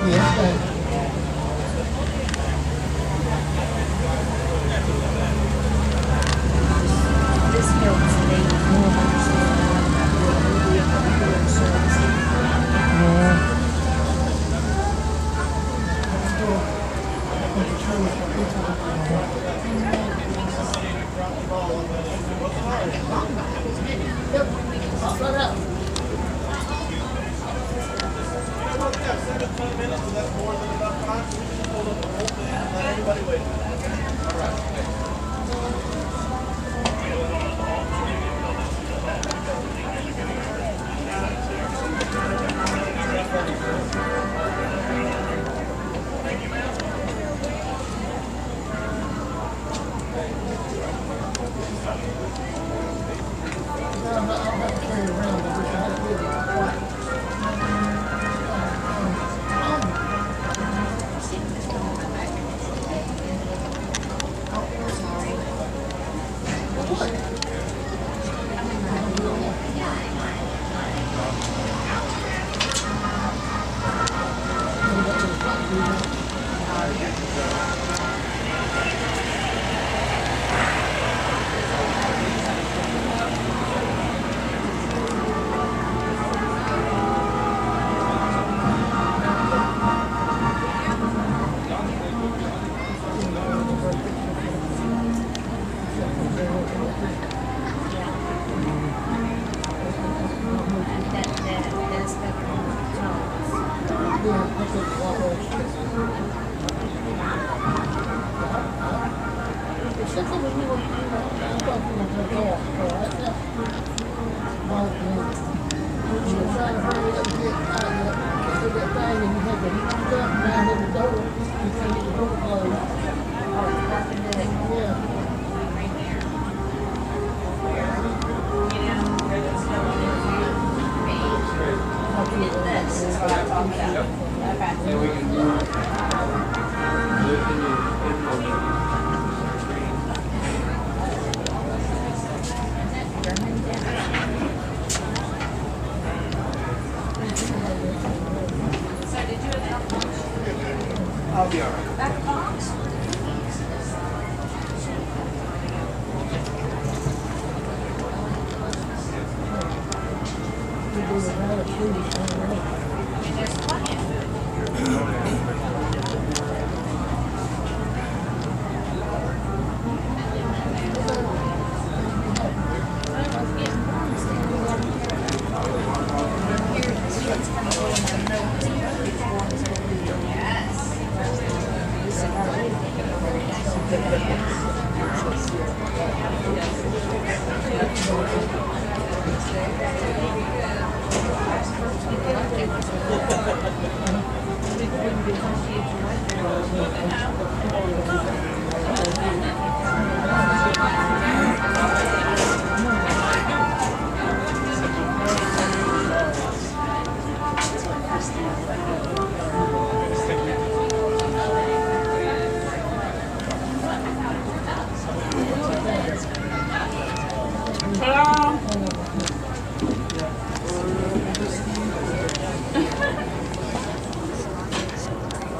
Yes, thank you. This helps me more understand the service.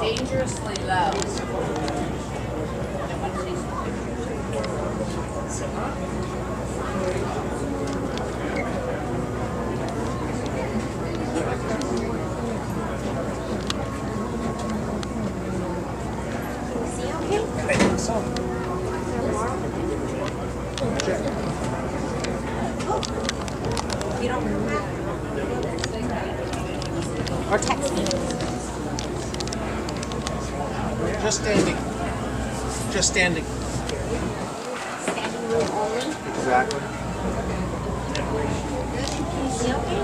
Dangerously low. You don't remember? Or text me. Just standing. Just standing. Standing room only? Exactly. Can you see okay?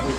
Good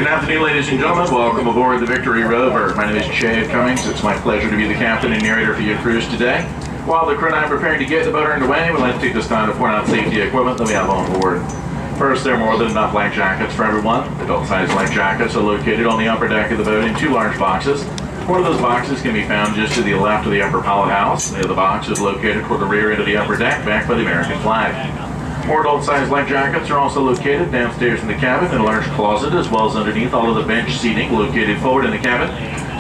afternoon, ladies and gentlemen. Welcome aboard the Victory Rover. My name is Chad Cummings. It's my pleasure to be the captain and narrator for your cruise today. While the crew and I are preparing to get the boat underway, we'd like to take this time to point out safety equipment that we have on board. First, there are more than enough life jackets for everyone. Adult-sized life jackets are located on the upper deck of the boat in two large boxes. One of those boxes can be found just to the left of the upper pilot house. The other box is located toward the rear end of the upper deck, backed by the American flag. More adult-sized life jackets are also located downstairs in the cabin in a large closet, as well as underneath all of the bench seating located forward in the cabin.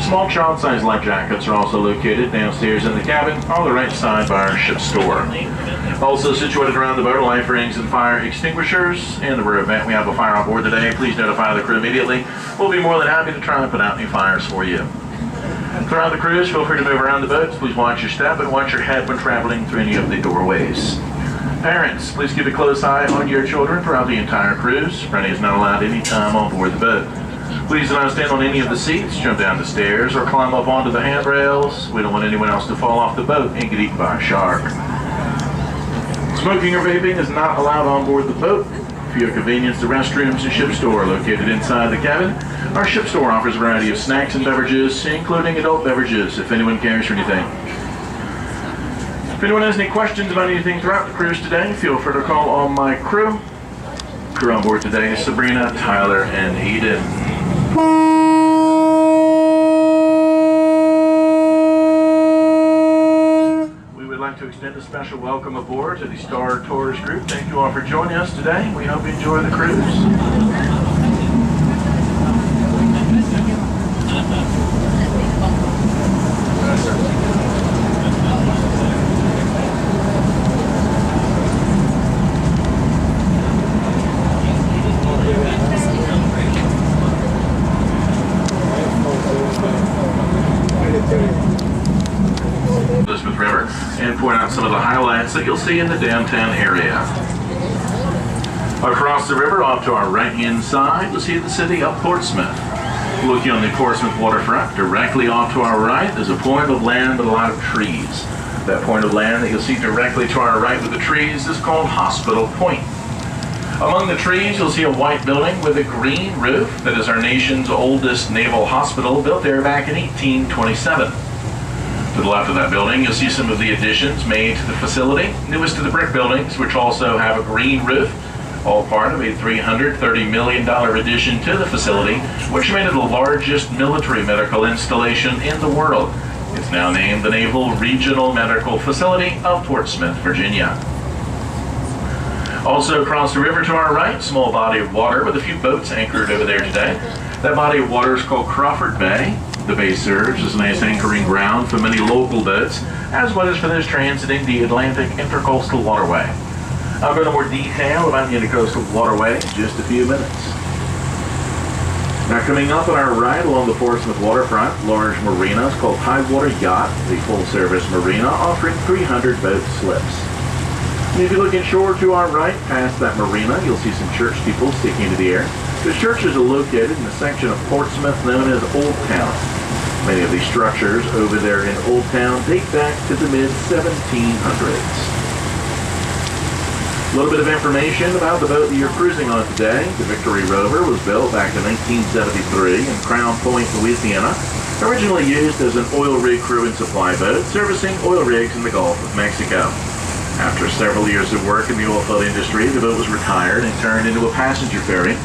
Small child-sized life jackets are also located downstairs in the cabin on the right side by our ship's door. Also situated around the boat are life rings and fire extinguishers. In the rare event we have a fire on board today, please notify the crew immediately. We'll be more than happy to try and put out any fires for you. Throughout the cruise, feel free to move around the boat. Please watch your step and watch your head when traveling through any of the doorways. Parents, please keep a close eye on your children throughout the entire cruise. Running is not allowed any time on board the boat. Please do not stand on any of the seats, jump down the stairs, or climb up onto the handrails. We don't want anyone else to fall off the boat and get eaten by a shark. Smoking or vaping is not allowed on board the boat. For your convenience, the restrooms and ship store are located inside the cabin. Our ship store offers a variety of snacks and beverages, including adult beverages, if anyone cares for anything. If anyone has any questions about anything throughout the cruise today, feel free to call on my crew. Crew on board today is Sabrina, Tyler, and Eden. like to extend a special welcome aboard to the Star Tours group. Thank you all for joining us today. We hope you enjoy the cruise. River and point out some of the highlights that you'll see in the downtown area. Across the river, off to our right-hand side, you'll see the city of Portsmouth. Looking on the Portsmouth waterfront, directly off to our right, there's a point of land with a lot of trees. That point of land that you'll see directly to our right with the trees is called Hospital Point. Among the trees, you'll see a white building with a green roof that is our nation's oldest naval hospital, built there back in 1827. To the left of that building, you'll see some of the additions made to the facility, newest of the brick buildings, which also have a green roof, all part of a $330 million addition to the facility, which made it the largest military medical installation in the world. It's now named the Naval Regional Medical Facility of Portsmouth, Virginia. Also across the river to our right, small body of water with a few boats anchored over there today. That body of water is called Crawford Bay. The bay serves as a nice anchoring ground for many local boats, as well as for those transiting the Atlantic Intercoastal Waterway. I'll go into more detail about the Intercoastal Waterway in just a few minutes. Now coming up on our right along the Portsmouth waterfront, large marina is called Tidewater Yacht, the full-service marina offering 300 boat slips. And if you look inshore to our right, past that marina, you'll see some church steeples sticking into the air. The churches are located in the section of Portsmouth known as Old Town. Many of these structures over there in Old Town date back to the mid-1700s. A little bit of information about the boat that you're cruising on today. The Victory Rover was built back in 1973 in Crown Point, Louisiana, originally used as an oil rig crew and supply boat servicing oil rigs in the Gulf of Mexico. After several years of work in the oil field industry, the boat was retired and turned into a passenger ferry.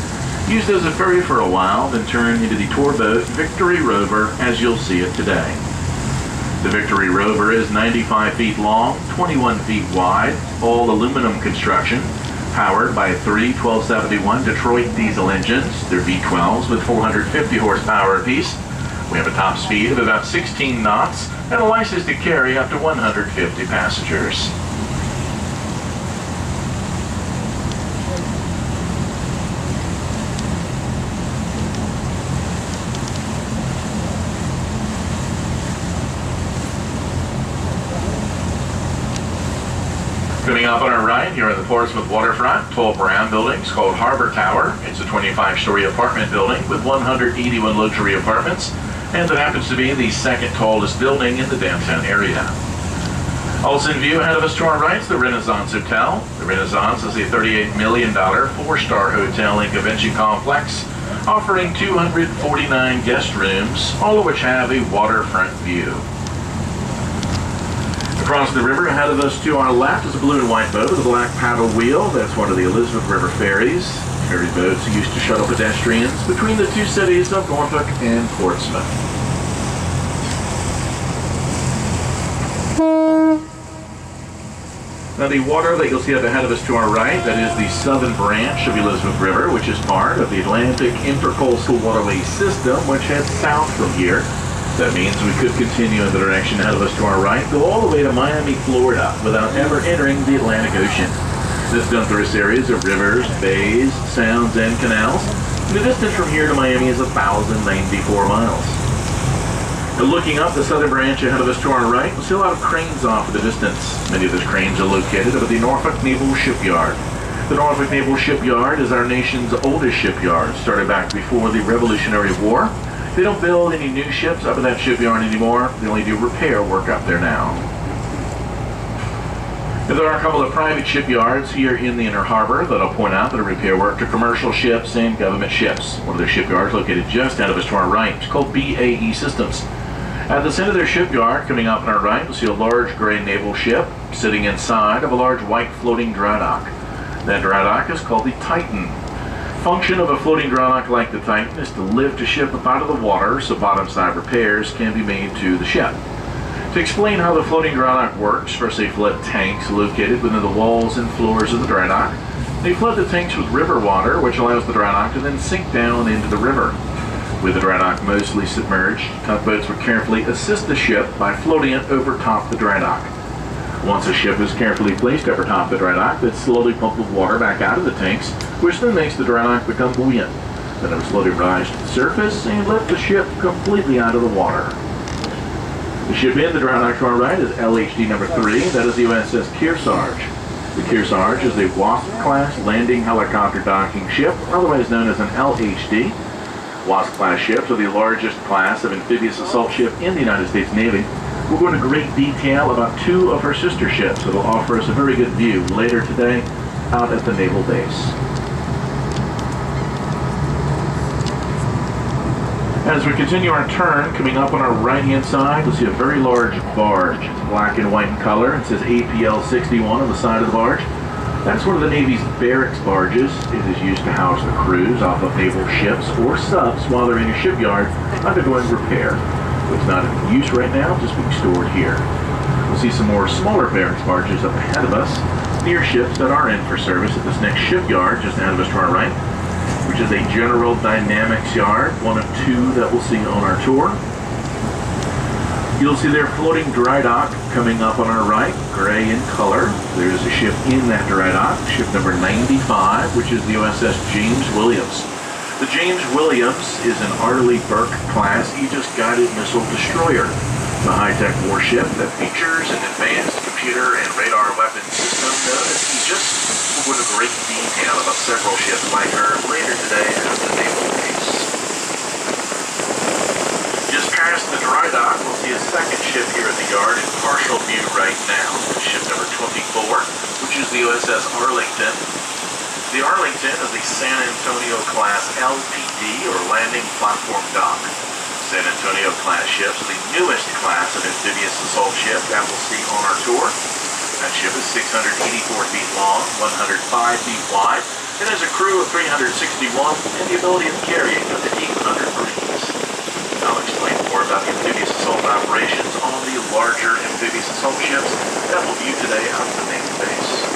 Used as a ferry for a while, then turned into the tour boat Victory Rover as you'll see it today. The Victory Rover is 95 feet long, 21 feet wide, all aluminum construction, powered by 3 1271 Detroit diesel engines. They're V12s with 450 horsepower apiece. We have a top speed of about 16 knots and a license to carry up to 150 passengers. Coming up on our right, here on the Portsmouth waterfront, tall brown buildings called Harbor Tower. It's a 25-story apartment building with 181 luxury apartments, and it happens to be the second tallest building in the downtown area. Also in view ahead of us to our right is the Renaissance Hotel. The Renaissance is a $38 million four-star hotel and convention complex, offering 249 guest rooms, all of which have a waterfront view. Across the river ahead of us to our left is a blue and white boat with a black paddle wheel. That's one of the Elizabeth River ferries. Ferry boats are used to shuttle pedestrians between the two cities of Norfolk and Portsmouth. Now the water that you'll see up ahead of us to our right, that is the southern branch of the Elizabeth River, which is part of the Atlantic Intercoastal Waterway System, which heads south from here. That means we could continue in the direction ahead of us to our right, go all the way to Miami, Florida, without ever entering the Atlantic Ocean. This is done through a series of rivers, bays, sounds, and canals. The distance from here to Miami is 1,094 miles. Now looking up the southern branch ahead of us to our right, we'll see a lot of cranes off in the distance. Many of those cranes are located over the Norfolk Naval Shipyard. The Norfolk Naval Shipyard is our nation's oldest shipyard, started back before the Revolutionary War. They don't build any new ships up at that shipyard anymore. They only do repair work up there now. There are a couple of private shipyards here in the Inner Harbor that I'll point out that are repair work to commercial ships and government ships. One of their shipyards located just out of us to our right. It's called BAE Systems. At the center of their shipyard, coming up on our right, you'll see a large gray naval ship sitting inside of a large white floating dry dock. That dry dock is called the Titan. Function of a floating dry dock like the Titan is to lift a ship up out of the water so bottom side repairs can be made to the ship. To explain how the floating dry dock works, first they flood tanks located within the walls and floors of the dry dock. They flood the tanks with river water, which allows the dry dock to then sink down into the river. With the dry dock mostly submerged, tugboats would carefully assist the ship by floating it over top the dry dock. Once a ship is carefully placed over top the dry dock, they'd slowly pump the water back out of the tanks, which then makes the dry dock become buoyant. Then it would slowly rise to the surface and lift the ship completely out of the water. The ship in the dry dock to our right is LHD number 3, that is the USS Kearsarge. The Kearsarge is a Wasp-class landing helicopter docking ship, otherwise known as an LHD. Wasp-class ships are the largest class of amphibious assault ship in the United States Navy. We'll go into great detail about two of her sister ships that will offer us a very good view later today out at the naval base. As we continue our turn, coming up on our right-hand side, we'll see a very large barge. It's black and white in color. It says APL 61 on the side of the barge. That's one of the Navy's barracks barges. It is used to house the crews off of naval ships or subs while they're in a shipyard undergoing repair. It's not in use right now, just being stored here. We'll see some more smaller barracks barges up ahead of us, near ships that are in for service at this next shipyard just ahead of us to our right, which is a General Dynamics yard, one of two that we'll see on our tour. You'll see their floating dry dock coming up on our right, gray in color. There's a ship in that dry dock, ship number 95, which is the USS James Williams. The James Williams is an Arleigh Burke class Aegis guided missile destroyer. It's a high-tech warship that features an advanced computer and radar weapon system known as Aegis. We'll go into great detail about several ships like her later today at the naval base. Just past the dry dock, we'll see a second ship here at the yard in partial view right now. Ship number 24, which is the USS Arlington. The Arlington is a San Antonio class LPD or landing platform dock. San Antonio class ships are the newest class of amphibious assault ship that we'll see on our tour. That ship is 684 feet long, 105 feet wide, and has a crew of 361 and the ability of carrying up to 800 Marines. I'll explain more about the amphibious assault operations on the larger amphibious assault ships that we'll view today out of the naval base.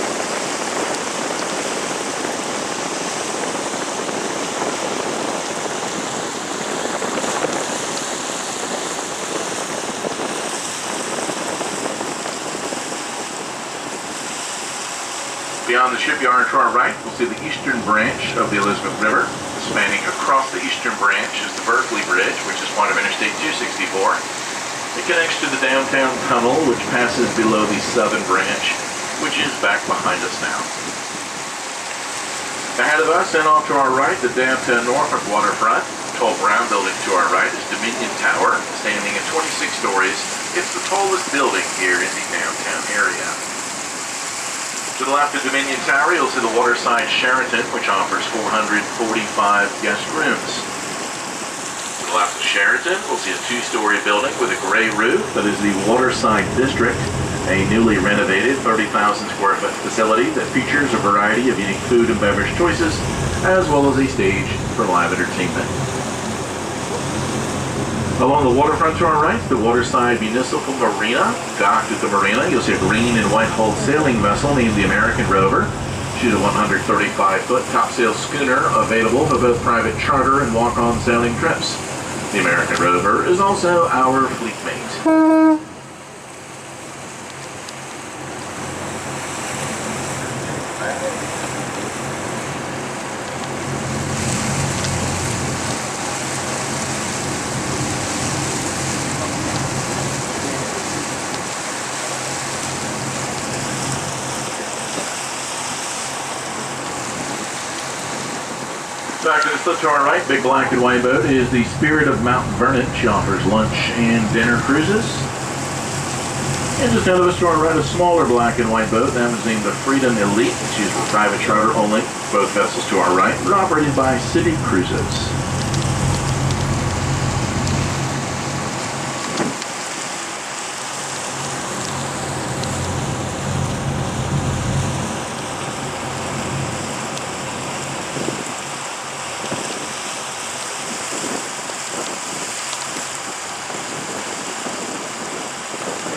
Beyond the shipyard to our right, we'll see the eastern branch of the Elizabeth River. Spanning across the eastern branch is the Berkeley Bridge, which is part of Interstate 264. It connects to the downtown tunnel, which passes below the southern branch, which is back behind us now. Ahead of us and off to our right, the downtown Norfolk waterfront. The tall brown building to our right is Dominion Tower, standing at 26 stories. It's the tallest building here in the downtown area. To the left of Dominion Tower, you'll see the waterside Sheraton, which offers 445 guest rooms. To the left of Sheraton, we'll see a two-story building with a gray roof that is the Waterside District, a newly renovated 30,000 square foot facility that features a variety of unique food and beverage choices, as well as a stage for live entertainment. Along the waterfront to our right, the Waterside Municipal Marina. Docked at the marina, you'll see a green and white hulled sailing vessel named the American Rover. She's a 135-foot topsail schooner available for both private charter and walk-on sailing trips. The American Rover is also our fleet mate. Back to the slip to our right, big black and white boat is the Spirit of Mount Vernon. She offers lunch and dinner cruises. And just ahead of us to our right, a smaller black and white boat. That was named the Freedom Elite. She's for private charter only. Both vessels to our right are operated by City Cruises.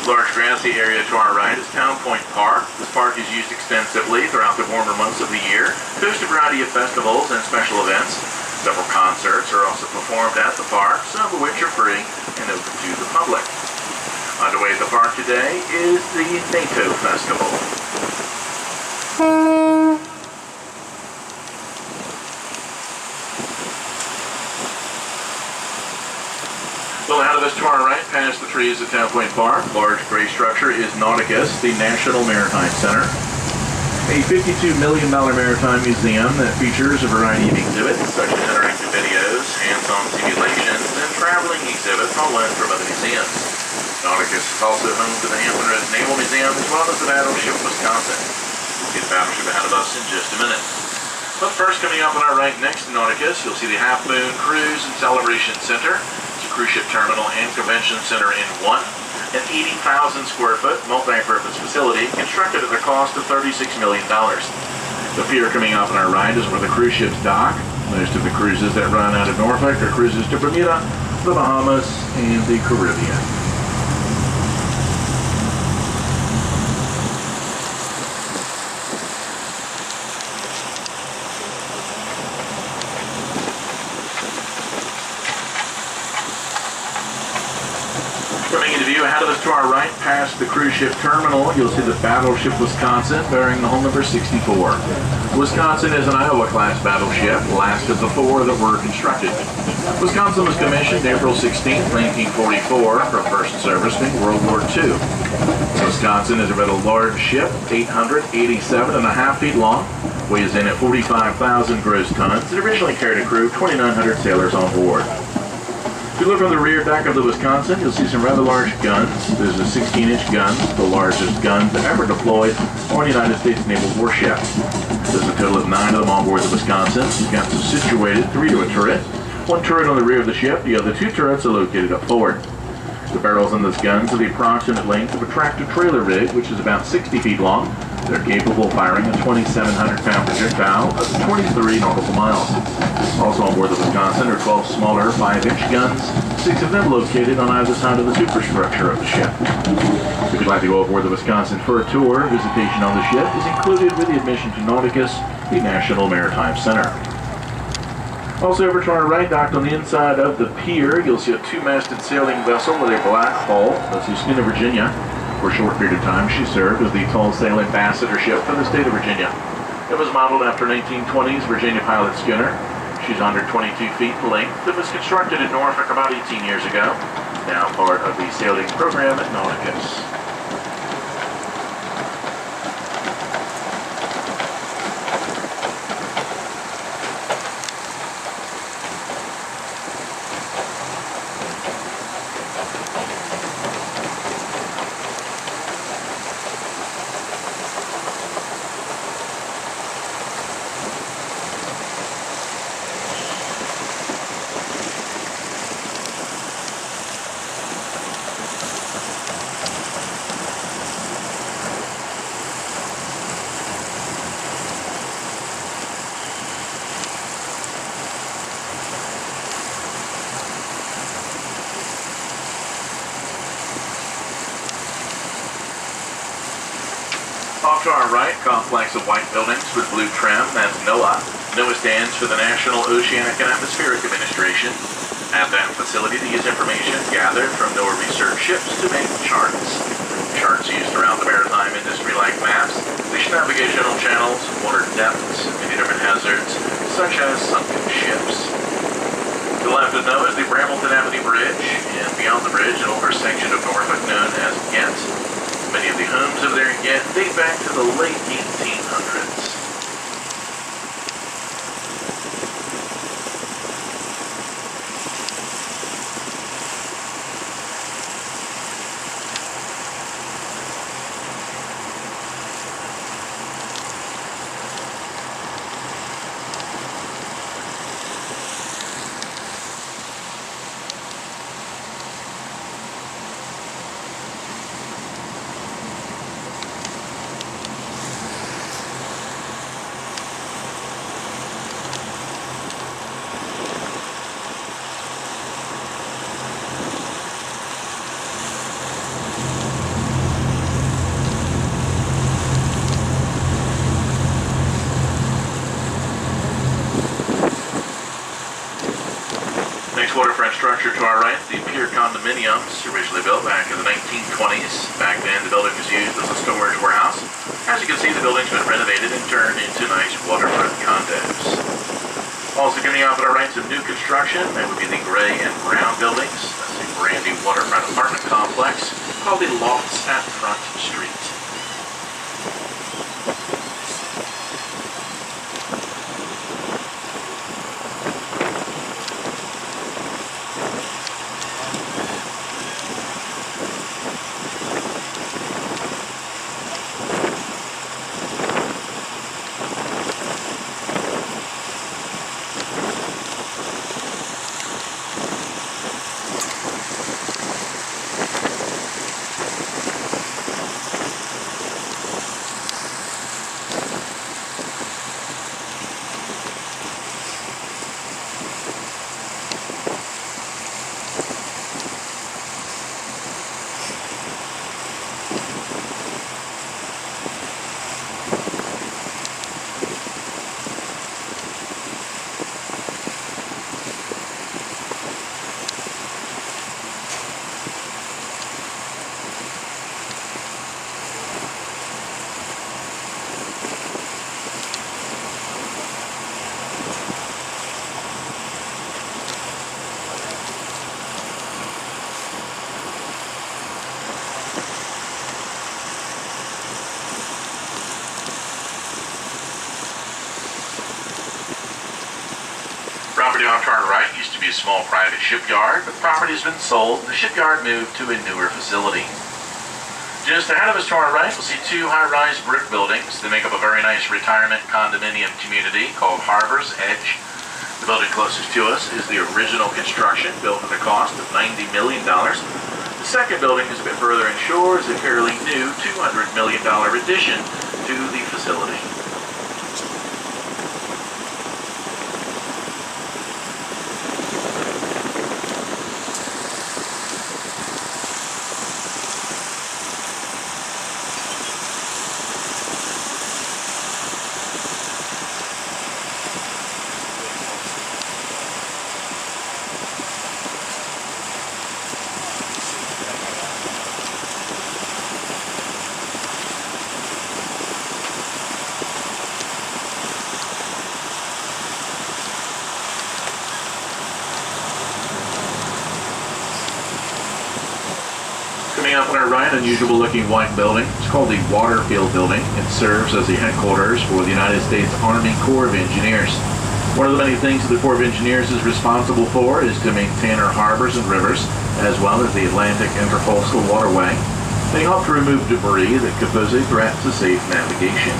Large grassy area to our right is Town Point Park. This park is used extensively throughout the warmer months of the year to host a variety of festivals and special events. Several concerts are also performed at the park, some of which are free and open to the public. Underway at the park today is the NATO Festival. Well, ahead of us to our right, past the trees at Town Point Park, large gray structure is Nauticus, the National Maritime Center. A $52 million maritime museum that features a variety of exhibits, such as interactive videos, hands-on simulations, and traveling exhibits all learned from other museums. Nauticus is also home to the Hampton Roads Naval Museum, as well as the Battleship Wisconsin. We'll see the battleship ahead of us in just a minute. But first, coming up on our right next to Nauticus, you'll see the Half Moon Cruise and Celebration Center. Cruise ship terminal and convention center in one, an 80,000 square foot multi-purpose facility constructed at the cost of $36 million. The pier coming up on our right is where the cruise ships dock. Most of the cruises that run out of Norfolk are cruises to Bermuda, the Bahamas, and the Caribbean. Ahead of us to our right, past the cruise ship terminal, you'll see the Battleship Wisconsin bearing the hull number 64. Wisconsin is an Iowa-class battleship, last of the four that were constructed. Wisconsin was commissioned April 16, 1944, for first service in World War II. Wisconsin is a rather large ship, 887.5 feet long, weighs in at 45,000 gross tons. It originally carried a crew of 2,900 sailors on board. If you look on the rear deck of the Wisconsin, you'll see some rather large guns. There's a 16-inch gun, the largest guns ever deployed on a United States naval warship. There's a total of 9 of them on board the Wisconsin. The guns are situated 3 to a turret. One turret on the rear of the ship, the other 2 turrets are located up forward. The barrels on those guns are the approximate length of a tractor-trailer rig, which is about 60 feet long. They're capable of firing a 2,700-pound projectile up to 23 nautical miles. Also on board the Wisconsin are 12 smaller 5-inch guns, 6 of them located on either side of the superstructure of the ship. If you'd like to go aboard the Wisconsin for a tour, visitation on the ship is included with the admission to Nauticus, the National Maritime Center. Also over to our right, docked on the inside of the pier, you'll see a 2-masted sailing vessel with a black hull. That's the schooner Virginia. For a short period of time, she served as the tall sail ambassador ship for the state of Virginia. It was modeled after 1920s Virginia pilot schooner. She's 122 feet in length. It was constructed in Norfolk about 18 years ago. Now part of the sailing program at Nauticus. Off to our right, complex of white buildings with blue trim, that's NOAA. NOAA stands for the National Oceanic and Atmospheric Administration. At that facility, they use information gathered from NOAA research ships to make charts. Charts used throughout the maritime industry like maps, fish navigational channels, water depths, many different hazards, such as sunken ships. To the left of NOAA is the Brambleton Avenue Bridge, and beyond the bridge, an older section of Norfolk known as Ghent. Many of the homes over there in Ghent date back to the late 1800s. structure to our right, the Pier condominiums, originally built back in the 1920s. Back then, the building was used as a storage warehouse. As you can see, the building's been renovated and turned into nice waterfront condos. Also coming up on our right, some new construction. That would be the gray and brown buildings. That's a brand new waterfront apartment complex called the Lofts at Front Street. Property off to our right used to be a small private shipyard, but the property has been sold and the shipyard moved to a newer facility. Just ahead of us to our right, we'll see two high-rise brick buildings. They make up a very nice retirement condominium community called Harbor's Edge. The building closest to us is the original construction, built at a cost of $90 million. The second building is a bit further inshore, is a fairly new $200 million addition to the facility. Coming up on our right, unusual looking white building. It's called the Waterfield Building. It serves as the headquarters for the United States Army Corps of Engineers. One of the many things that the Corps of Engineers is responsible for is to maintain our harbors and rivers, as well as the Atlantic Intercoastal Waterway. They help to remove debris that could pose a threat to safe navigation.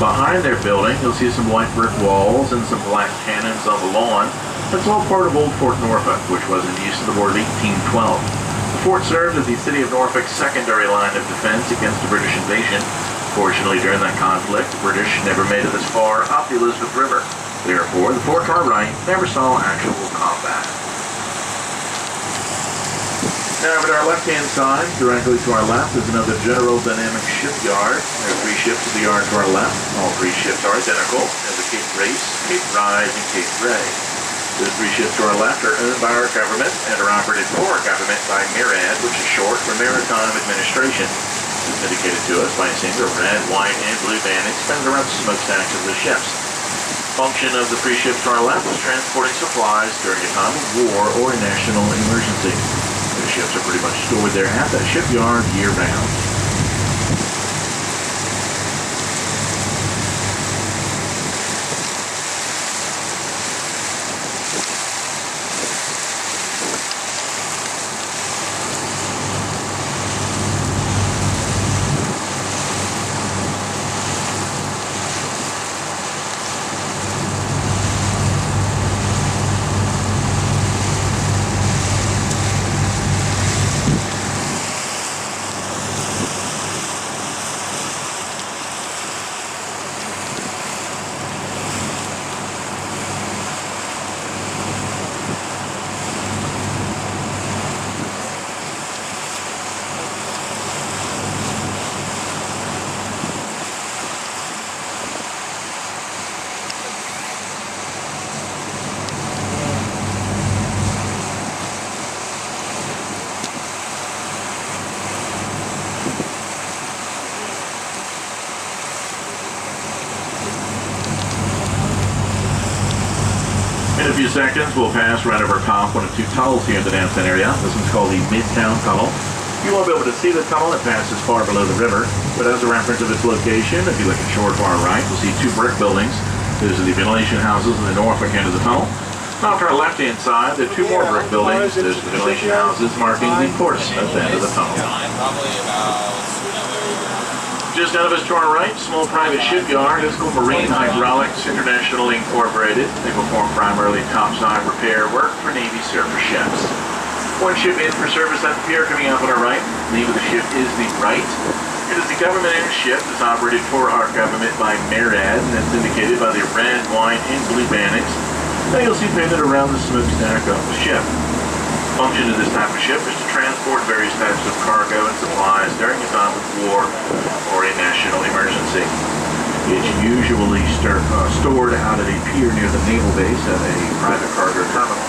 Behind their building, you'll see some white brick walls and some black cannons on the lawn. That's all part of old Fort Norfolk, which was in use in the War of 1812. The fort served as the city of Norfolk's secondary line of defense against the British invasion. Fortunately, during that conflict, the British never made it this far up the Elizabeth River. Therefore, the fort to our right never saw actual combat. Now, over to our left-hand side, directly to our left, is another General Dynamics shipyard. There are three ships at the yard to our left. All three ships are identical as the Cape Race, Cape Rise, and Cape Ray. The three ships to our left are owned by our government and are operated for our government by MARAD, which is short for Maritime Administration. It's indicated to us by seeing the red, white, and blue bandage extended around the smokestacks of the ships. Function of the three ships to our left is transporting supplies during a time of war or a national emergency. The ships are pretty much stored there at that shipyard year-round. few seconds, we'll pass right over top one of two tunnels here in the downtown area. This one's called the Midtown Tunnel. You won't be able to see the tunnel, it passes far below the river, but as a reference of its location, if you look at shore far right, you'll see two brick buildings. Those are the ventilation houses in the Norfolk end of the tunnel. Now to our left-hand side, there are two more brick buildings. Those are the ventilation houses marking the course at the end of the tunnel. Just ahead of us to our right, small private shipyard. It's called Marine Hydraulics International Incorporated. They perform primarily topside repair work for Navy surface ships. One ship in for service at the pier coming up on our right. The name of the ship is the Wright. It is the government-owned ship that's operated for our government by MARAD, and that's indicated by the red, white, and blue banners. Now you'll see painted around the smokestack of the ship. The function of this type of ship is to transport various types of cargo and supplies during a time of war or a national emergency. It's usually stored out at a pier near the naval base at a private cargo terminal.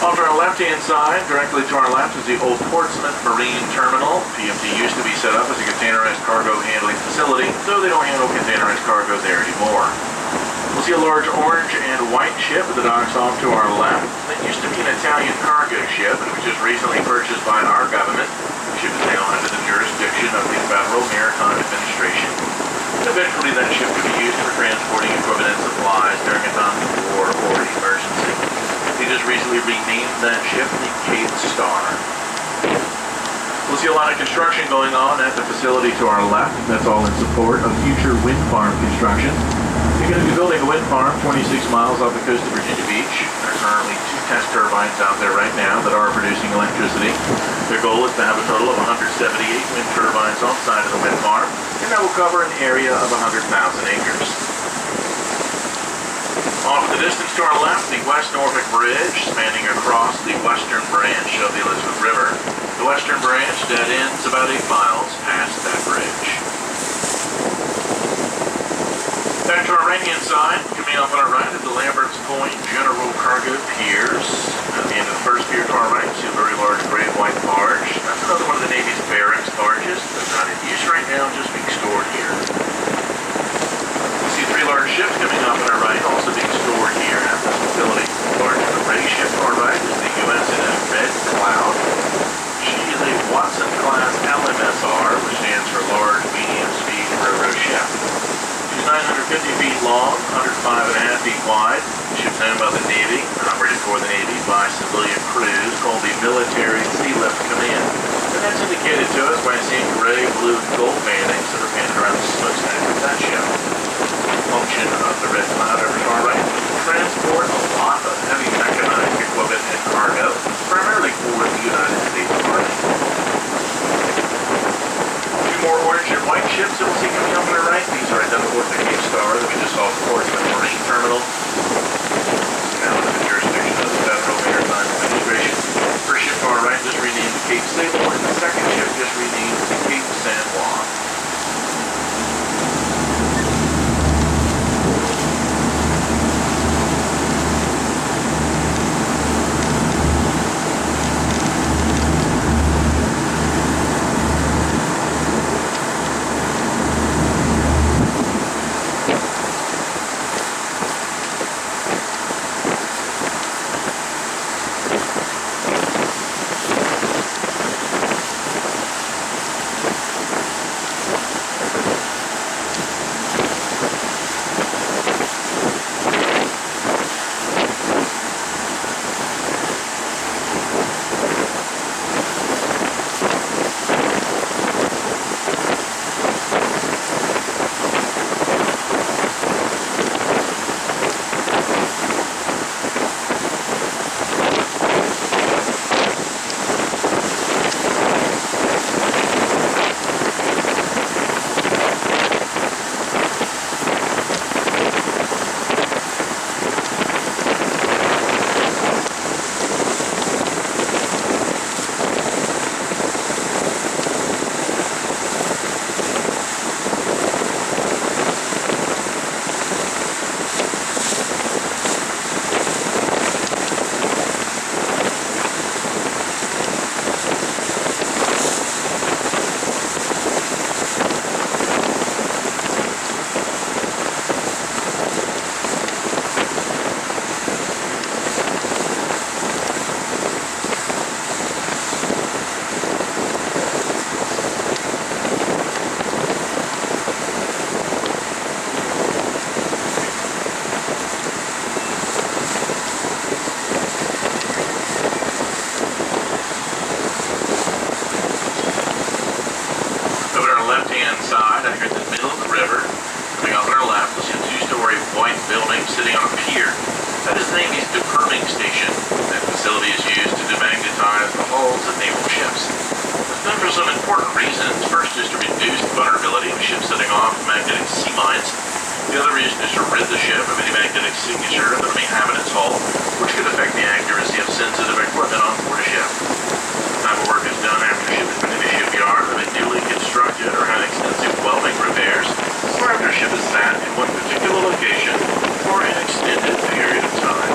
Off to our left-hand side, directly to our left, is the old Portsmouth Marine Terminal. PMT used to be set up as a containerized cargo handling facility, though they don't handle containerized cargo there anymore. We'll see a large orange and white ship at the docks off to our left. That used to be an Italian cargo ship, and it was just recently purchased by our government. The ship is now under the jurisdiction of the Federal Maritime Administration. Eventually, that ship could be used for transporting equipment and supplies during a time of war or emergency. They just recently renamed that ship the Cape Star. We'll see a lot of construction going on at the facility to our left. That's all in support of future wind farm construction. They're going to be building a wind farm 26 miles off the coast of Virginia Beach. There are currently 2 test turbines out there right now that are producing electricity. Their goal is to have a total of 178 wind turbines on site of the wind farm, and that will cover an area of 100,000 acres. Off in the distance to our left, the West Norfolk Bridge, spanning across the western branch of the Elizabeth River. The western branch dead ends about 8 miles past that bridge. Back to our right-hand side, coming up on our right at the Lambert's Point General Cargo Piers. At the end of the first pier to our right, you see a very large gray and white barge. That's another one of the Navy's barracks barges. They're not in use right now, just being stored here. We see 3 large ships coming up on our right, also being stored here at this facility. The large gray ship to our right is the USNS Red Cloud. She is a Watson-class LMSR, which stands for Large Medium Speed Railroad Ship. 950 feet long, 105.5 feet wide. The ship's owned by the Navy and operated for the Navy by civilian crews called the Military Sea Lift Command. And that's indicated to us by seeing gray, blue, and gold banners that are painted around the smokestack of that ship. The function of the Red Cloud over to our right is to transport a lot of heavy mechanized equipment and cargo, primarily for the United States Army. More orange and white ships that we'll see coming up on our right. These are identical with the Cape Star that we just saw at the Portsmouth Marine Terminal. Now under the jurisdiction of the Federal Maritime Administration. First ship to our right just renamed the Cape Sable, and the second ship just renamed the Cape San Juan. side, out here in the middle of the river, coming off on our left, you'll see a two-story white building sitting on a pier. That is the Navy's deperming station. That facility is used to demagnetize the hulls of naval ships. It's done for some important reasons. First is to reduce the vulnerability of ships setting off magnetic sea mines. The other reason is to rid the ship of any magnetic signature that may have in its hull, which could affect the accuracy of sensitive equipment on board a ship. This type of work is done after the ship has been in the shipyard, or been newly constructed, or had extensive welding repairs, or after a ship is sat in one particular location for an extended period of time.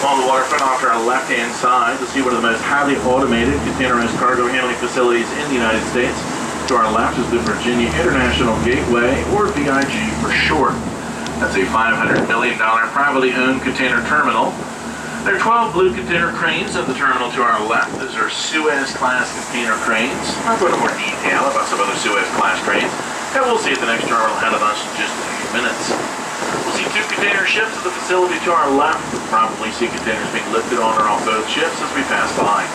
On the waterfront off to our left-hand side, you'll see one of the most highly automated containerized cargo handling facilities in the United States. To our left is the Virginia International Gateway, or VIG for short. That's a $500 million privately owned container terminal. There are 12 blue container cranes at the terminal to our left. Those are Suez-class container cranes. I'll go into more detail about some other Suez-class cranes, and we'll see at the next terminal ahead of us in just a few minutes. We'll see two container ships at the facility to our left. We'll probably see containers being lifted on or off both ships as we pass by.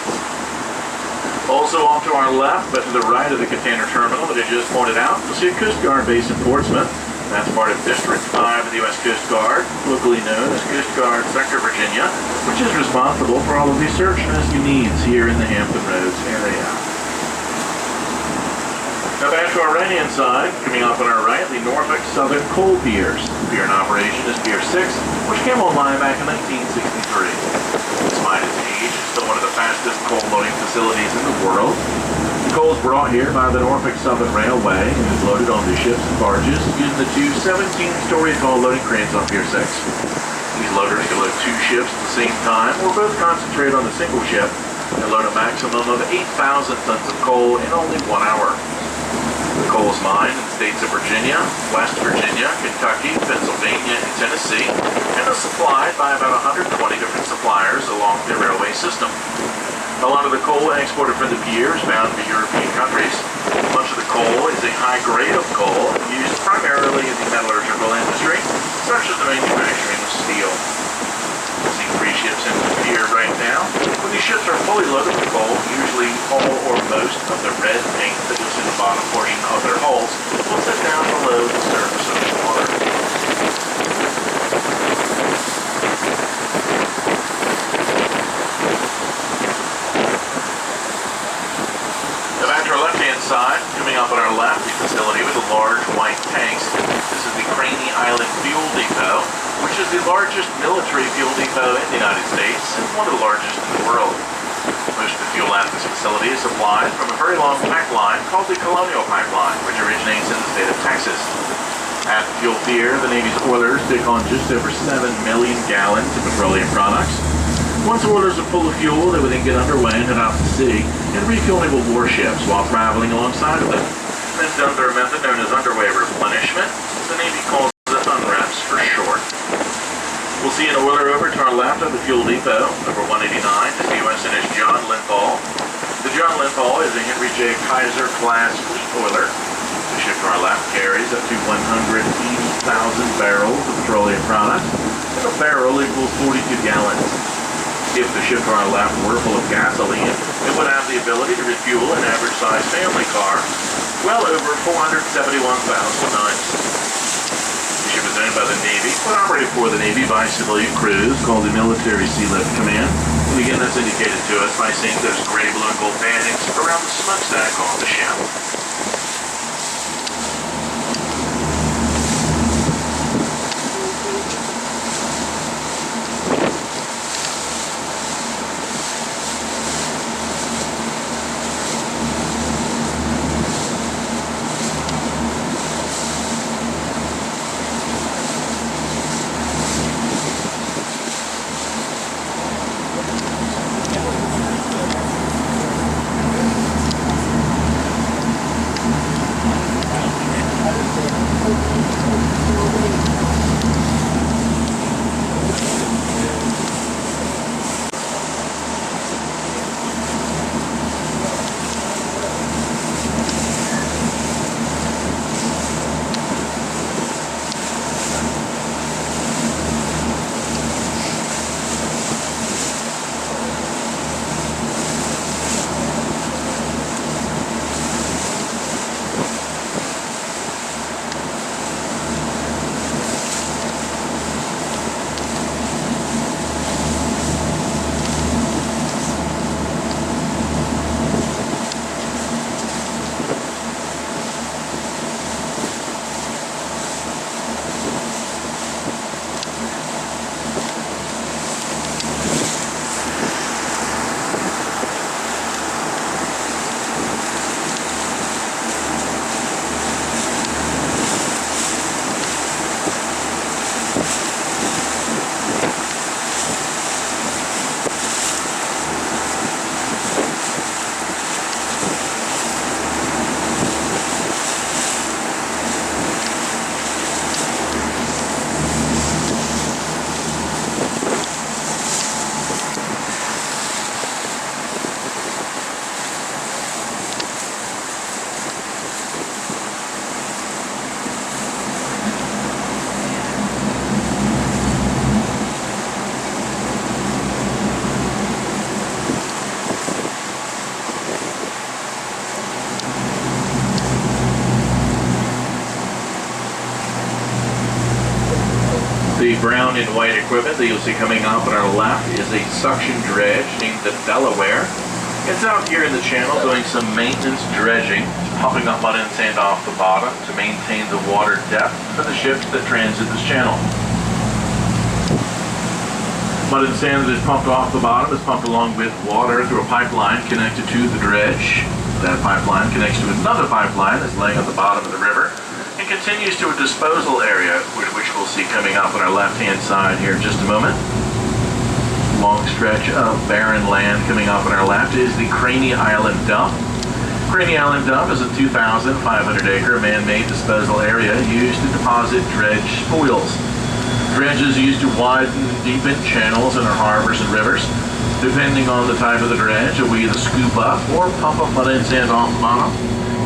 Also off to our left, but to the right of the container terminal that I just pointed out, you'll see a Coast Guard base in Portsmouth. That's part of District 5 of the U.S. Coast Guard, locally known as Coast Guard Sector Virginia, which is responsible for all of the search and rescue needs here in the Hampton Roads area. Now back to our right-hand side, coming up on our right, the Norfolk Southern Coal Piers. The pier in operation is Pier 6, which came online back in 1963. Despite its age, it's still one of the fastest coal loading facilities in the world. The coal is brought here by the Norfolk Southern Railway and is loaded onto ships and barges using the two 17-story tall loading cranes on Pier 6. These loaders can load two ships at the same time, or both concentrate on a single ship and load a maximum of 8,000 tons of coal in only 1 hour. The coal is mined in the states of Virginia, West Virginia, Kentucky, Pennsylvania, and Tennessee, and is supplied by about 120 different suppliers along the railway system. A lot of the coal exported from the pier is bound to European countries. Much of the coal is a high grade of coal used primarily in the metallurgical industry, such as the manufacturing of steel. We'll see 3 ships in the pier right now. When these ships are fully loaded with coal, usually all or most of the red paint that goes in the bottom portion of their hulls will sit down below the surface of the water. Side, coming up on our left, the facility with the large white tanks. This is the Craney Island Fuel Depot, which is the largest military fuel depot in the United States and one of the largest in the world. Most of the fuel at this facility is supplied from a very long pipeline called the Colonial Pipeline, which originates in the state of Texas. At the fuel pier, the Navy's oilers take on just over 7 million gallons of petroleum products. Once oilers are full of fuel, they would then get underway and head out to sea and refuel naval warships while traveling alongside of them. Then done through a method known as underway replenishment. The Navy calls it unreps for short. We'll see an oiler over to our left of the fuel depot, number 189, is the USNS John Linthal. The John Linthal is a Henry J. Kaiser class fleet oiler. The ship to our left carries up to 180,000 barrels of petroleum product, and a barrel equals 42 gallons. If the ship to our left were full of gasoline, it would have the ability to refuel an average-sized family car well over 471,000 tons. The ship is owned by the Navy, but operated for the Navy by civilian crews called the Military Sealift Command. And again, that's indicated to us by seeing those gray, blue, and gold bandings around the smokestack on the ship. The brown and white equipment that you'll see coming up on our left is a suction dredge named the Delaware. It's out here in the channel doing some maintenance dredging, pumping up mud and sand off the bottom to maintain the water depth for the ships that transit this channel. Mud and sand that is pumped off the bottom is pumped along with water through a pipeline connected to the dredge. That pipeline connects to another pipeline that's laying at the bottom of the river and continues to a disposal area, which we'll see coming up on our left-hand side here in just a moment. Long stretch of barren land coming up on our left is the Craney Island Dump. Craney Island Dump is a 2,500-acre man-made disposal area used to deposit dredge spoils. Dredge is used to widen and deepen channels in our harbors and rivers. Depending on the type of the dredge, we either scoop up or pump up mud and sand off the bottom.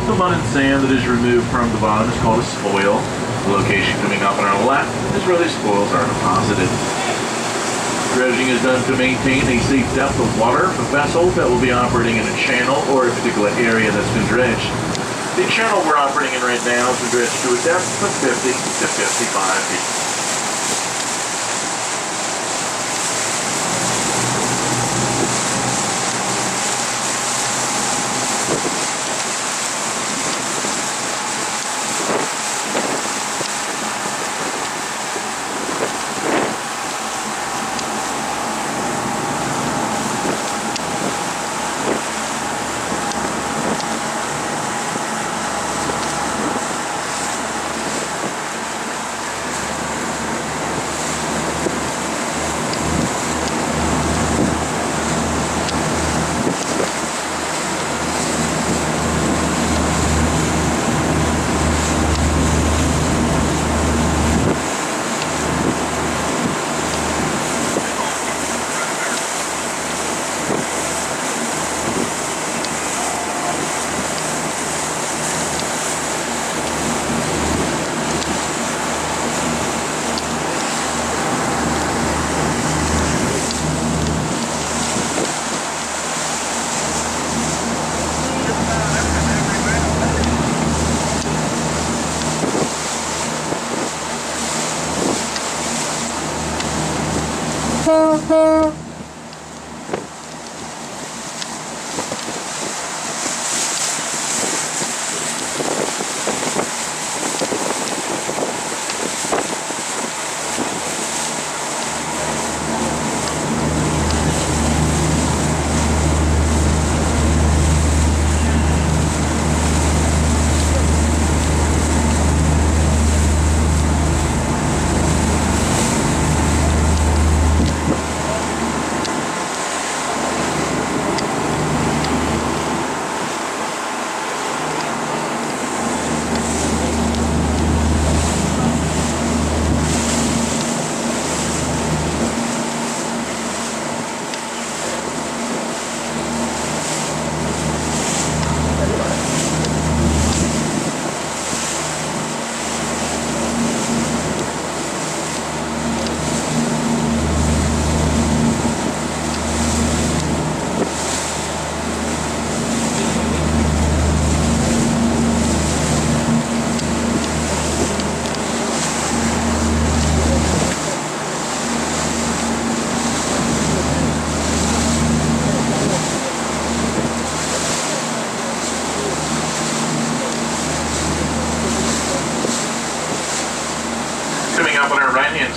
The mud and sand that is removed from the bottom is called a spoil. The location coming up on our left is where these spoils are deposited. Dredging is done to maintain a safe depth of water for vessels that will be operating in a channel or a particular area that's been dredged. The channel we're operating in right now is dredged to a depth of 50 to 55 feet.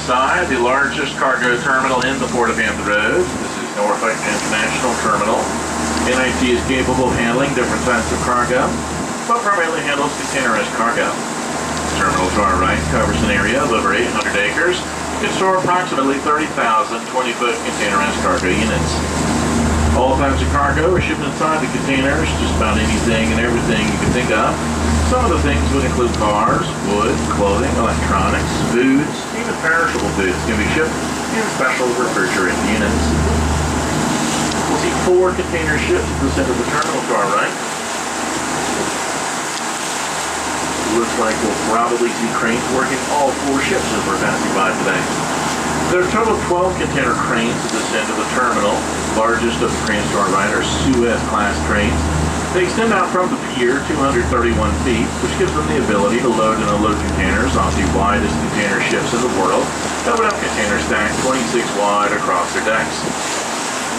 inside the largest cargo terminal in the Port of Hampton Roads. This is Norfolk International Terminal. NIT is capable of handling different types of cargo, but primarily handles containerized cargo. The terminal to our right covers an area of over 800 acres. It can store approximately 30,000 20-foot containerized cargo units. All types of cargo are shipped inside the containers, just about anything and everything you can think of. Some of the things would include cars, wood, clothing, electronics, foods, even perishable foods can be shipped in special refrigerated units. We'll see 4 container ships at the center of the terminal to our right. Looks like we'll probably see cranes working all 4 ships as we're passing by today. There are a total of 12 container cranes at this end of the terminal. Largest of the cranes to our right are Suez-class cranes. They extend out from the pier 231 feet, which gives them the ability to load and unload containers off the widest container ships in the world that would have containers stacked 26 wide across their decks.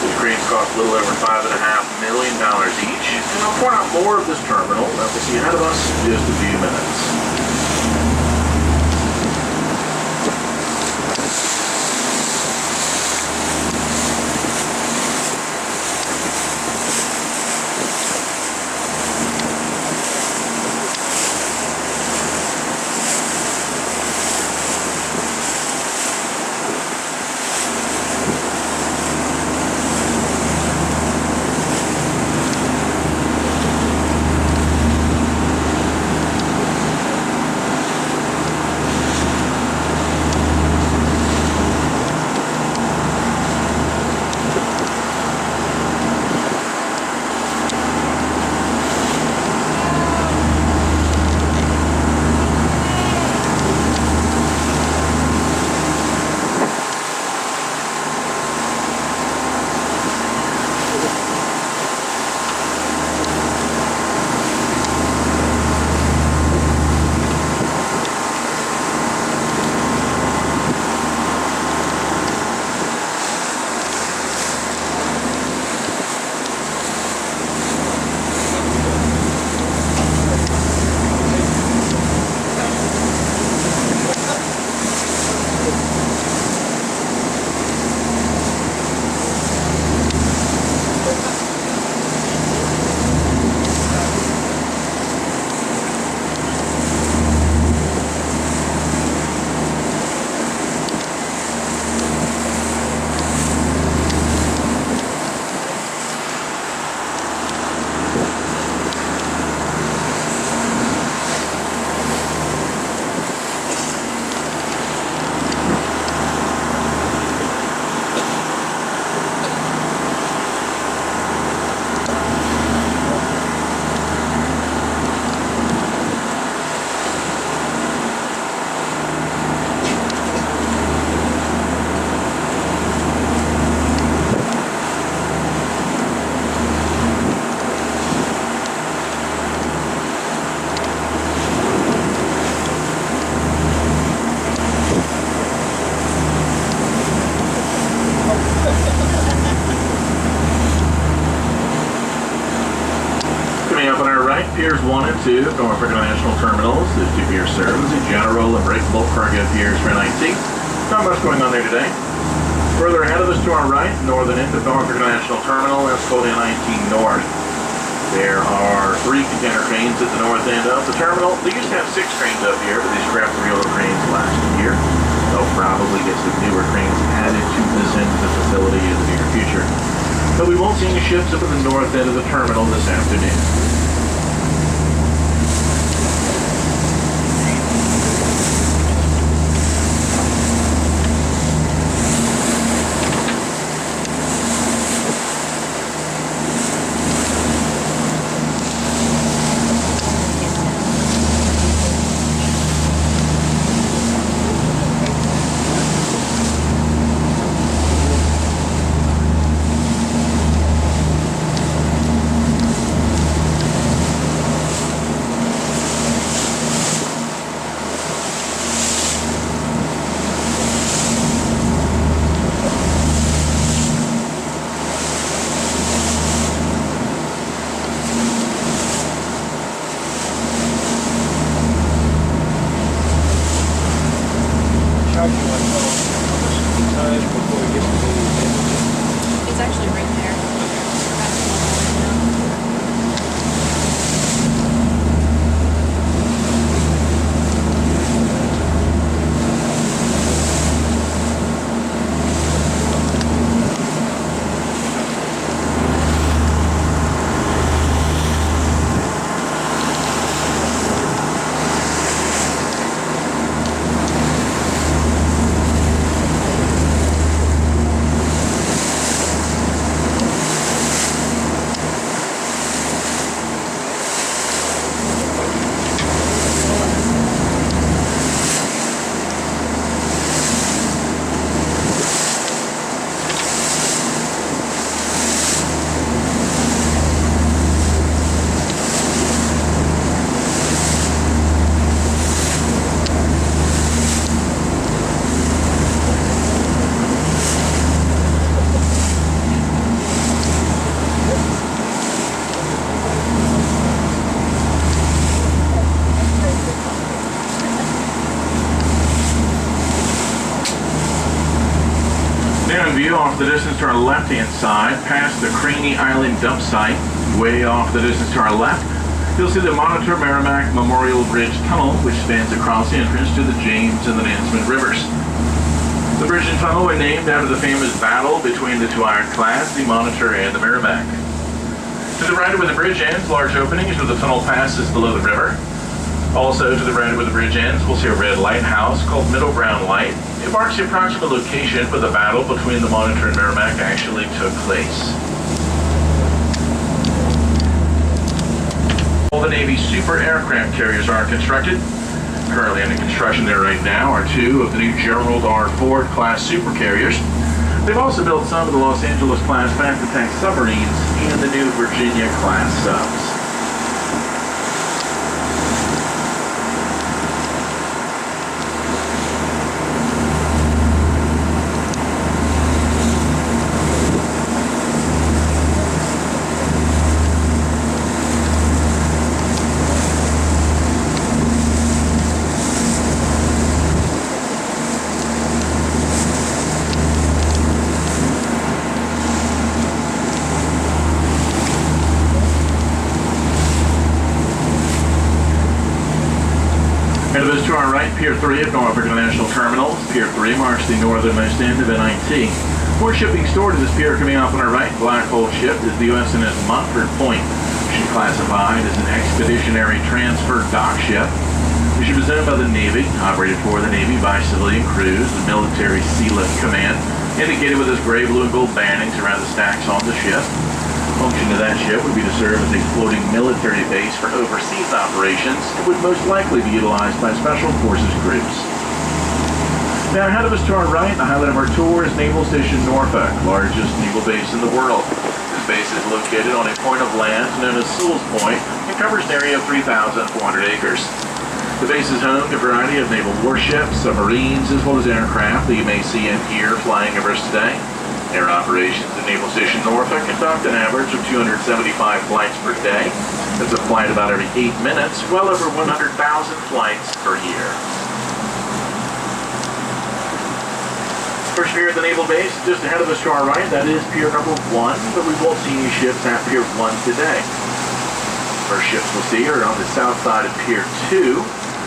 These cranes cost a little over $5.5 million each, and I'll point out more of this terminal that we'll see ahead of us in just a few minutes. Piers 1 and 2 of Norfolk International Terminals. The 2 piers serve as a general and breakable cargo piers for NIT. Not much going on there today. Further ahead of us to our right, northern end of Norfolk International Terminal, that's called NIT North. There are 3 container cranes at the north end of the terminal. They used to have 6 cranes up here, but they scrapped the older cranes last year. They'll probably get some newer cranes added to this end of the facility in the near future. But we won't see any ships up at the north end of the terminal this afternoon. off the distance to our left-hand side, past the Craney Island dump site, way off the distance to our left, you'll see the Monitor Merrimack Memorial Bridge Tunnel, which spans across the entrance to the James and the Nansemond Rivers. The bridge and tunnel were named after the famous battle between the two ironclads, the Monitor and the Merrimack. To the right of where the bridge ends, large openings where the tunnel passes below the river. Also to the right of where the bridge ends, we'll see a red lighthouse called Middle Ground Light. It marks the approximate location where the battle between the Monitor and Merrimack actually took place. All the Navy's super aircraft carriers are constructed. Currently under construction there right now are two of the new Gerald R. Ford class super carriers. They've also built some of the Los Angeles class fast attack submarines and the new Virginia class subs. Ahead of us to our right, Pier 3 of Norfolk International Terminal. Pier 3 marks the northernmost end of NIT. More shipping stored at this pier coming off on our right. Black Hole ship is the USNS Montford Point, which is classified as an expeditionary transfer dock ship. The ship is owned by the Navy, operated for the Navy by civilian crews, the Military Sealift Command, indicated with its gray, blue, and gold bandings around the stacks on the ship. The function of that ship would be to serve as a floating military base for overseas operations and would most likely be utilized by Special Forces groups. Now ahead of us to our right, the highlight of our tour is Naval Station Norfolk, largest naval base in the world. This base is located on a point of land known as Sewell's Point and covers an area of 3,400 acres. The base is home to a variety of naval warships, submarines, as well as aircraft that you may see and hear flying over us today. Air operations at Naval Station Norfolk conduct an average of 275 flights per day. That's a flight about every 8 minutes, well over 100,000 flights per year. First pier at the Naval Base, just ahead of us to our right, that is Pier number 1, but we won't see any ships at Pier 1 today. First ships we'll see are on the south side of Pier 2.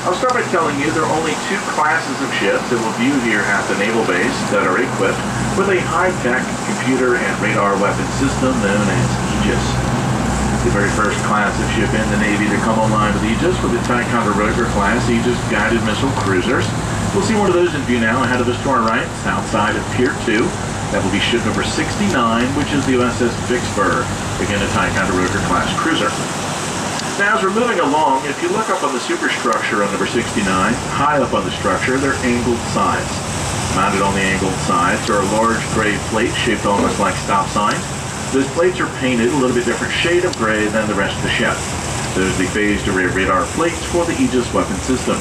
I'll start by telling you there are only two classes of ships that we'll view here at the Naval Base that are equipped with a high-tech computer and radar weapon system known as Aegis. The very first class of ship in the Navy to come online with Aegis were the Ticonderoga class Aegis guided missile cruisers. We'll see one of those in view now ahead of us to our right, south side of Pier 2. That will be ship number 69, which is the USS Vicksburg, again a Ticonderoga class cruiser. Now, as we're moving along, if you look up on the superstructure on number 69, high up on the structure, there are angled sides. Mounted on the angled sides are large gray plates shaped almost like stop signs. Those plates are painted a little bit different shade of gray than the rest of the ship. Those are the phased array radar plates for the Aegis weapon system.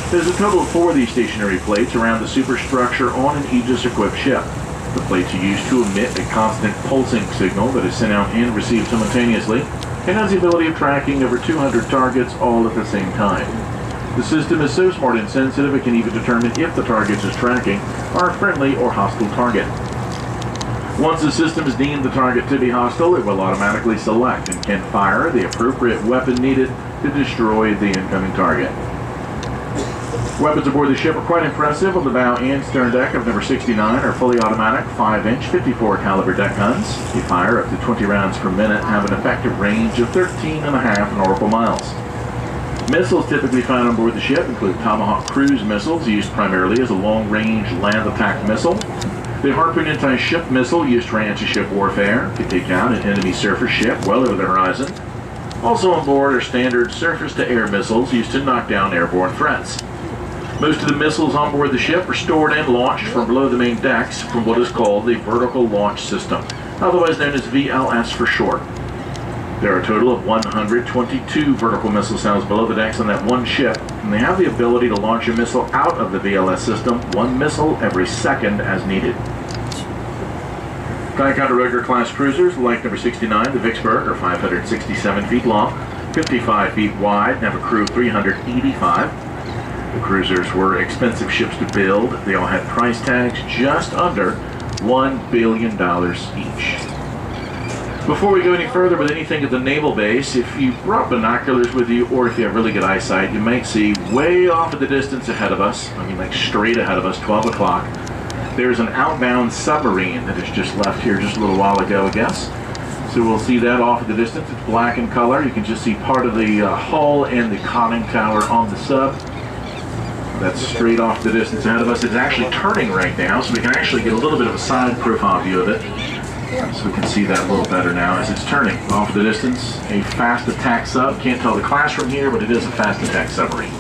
There's a total of 4 of these stationary plates around the superstructure on an Aegis-equipped ship. The plates are used to emit a constant pulsing signal that is sent out and received simultaneously, and has the ability of tracking over 200 targets all at the same time. The system is so smart and sensitive it can even determine if the target it's tracking are a friendly or hostile target. Once the system is deemed the target to be hostile, it will automatically select and can fire the appropriate weapon needed to destroy the incoming target. Weapons aboard the ship are quite impressive. On the bow and stern deck of number 69 are fully automatic 5-inch 54 caliber deck guns. They fire up to 20 rounds per minute and have an effective range of 13.5 nautical miles. Missiles typically found on board the ship include Tomahawk cruise missiles, used primarily as a long-range land attack missile. The Harpoon anti-ship missile, used for anti-ship warfare, can take out an enemy surface ship well over the horizon. Also on board are standard surface-to-air missiles used to knock down airborne threats. Most of the missiles on board the ship are stored and launched from below the main decks from what is called the Vertical Launch System, otherwise known as VLS for short. There are a total of 122 vertical missile cells below the decks on that one ship, and they have the ability to launch a missile out of the VLS system, one missile every second as needed. Ticonderoga class cruisers, like number 69, the Vicksburg, are 567 feet long, 55 feet wide, and have a crew of 385. The cruisers were expensive ships to build. They all had price tags just under $1 billion each. Before we go any further with anything at the naval base, if you brought binoculars with you, or if you have really good eyesight, you might see way off in the distance ahead of us, I mean like straight ahead of us, 12 o'clock, there's an outbound submarine that has just left here just a little while ago, I guess. So we'll see that off in the distance. It's black in color. You can just see part of the hull and the conning tower on the sub. That's straight off the distance ahead of us. It's actually turning right now, so we can actually get a little bit of a side profile view of it. So we can see that a little better now as it's turning off the distance. A fast attack sub. Can't tell the class from here, but it is a fast attack submarine.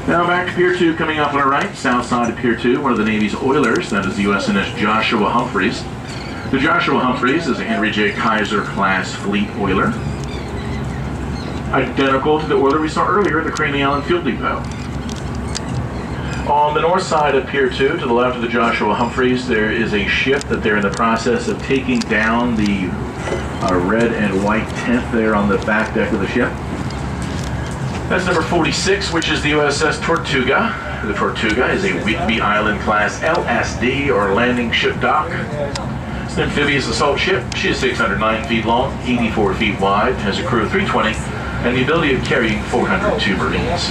Now back to Pier 2 coming up on our right, south side of Pier 2, one of the Navy's oilers, that is the USNS Joshua Humphreys. The Joshua Humphreys is a Henry J. Kaiser class fleet oiler, identical to the oiler we saw earlier at the Craney Island Field Depot. On the north side of Pier 2, to the left of the Joshua Humphreys, there is a ship that they're in the process of taking down the red and white tent there on the back deck of the ship. That's number 46, which is the USS Tortuga. The Tortuga is a Whidbey Island class LSD, or landing ship dock. It's an amphibious assault ship. She is 609 feet long, 84 feet wide, has a crew of 320, and the ability of carrying 402 Marines.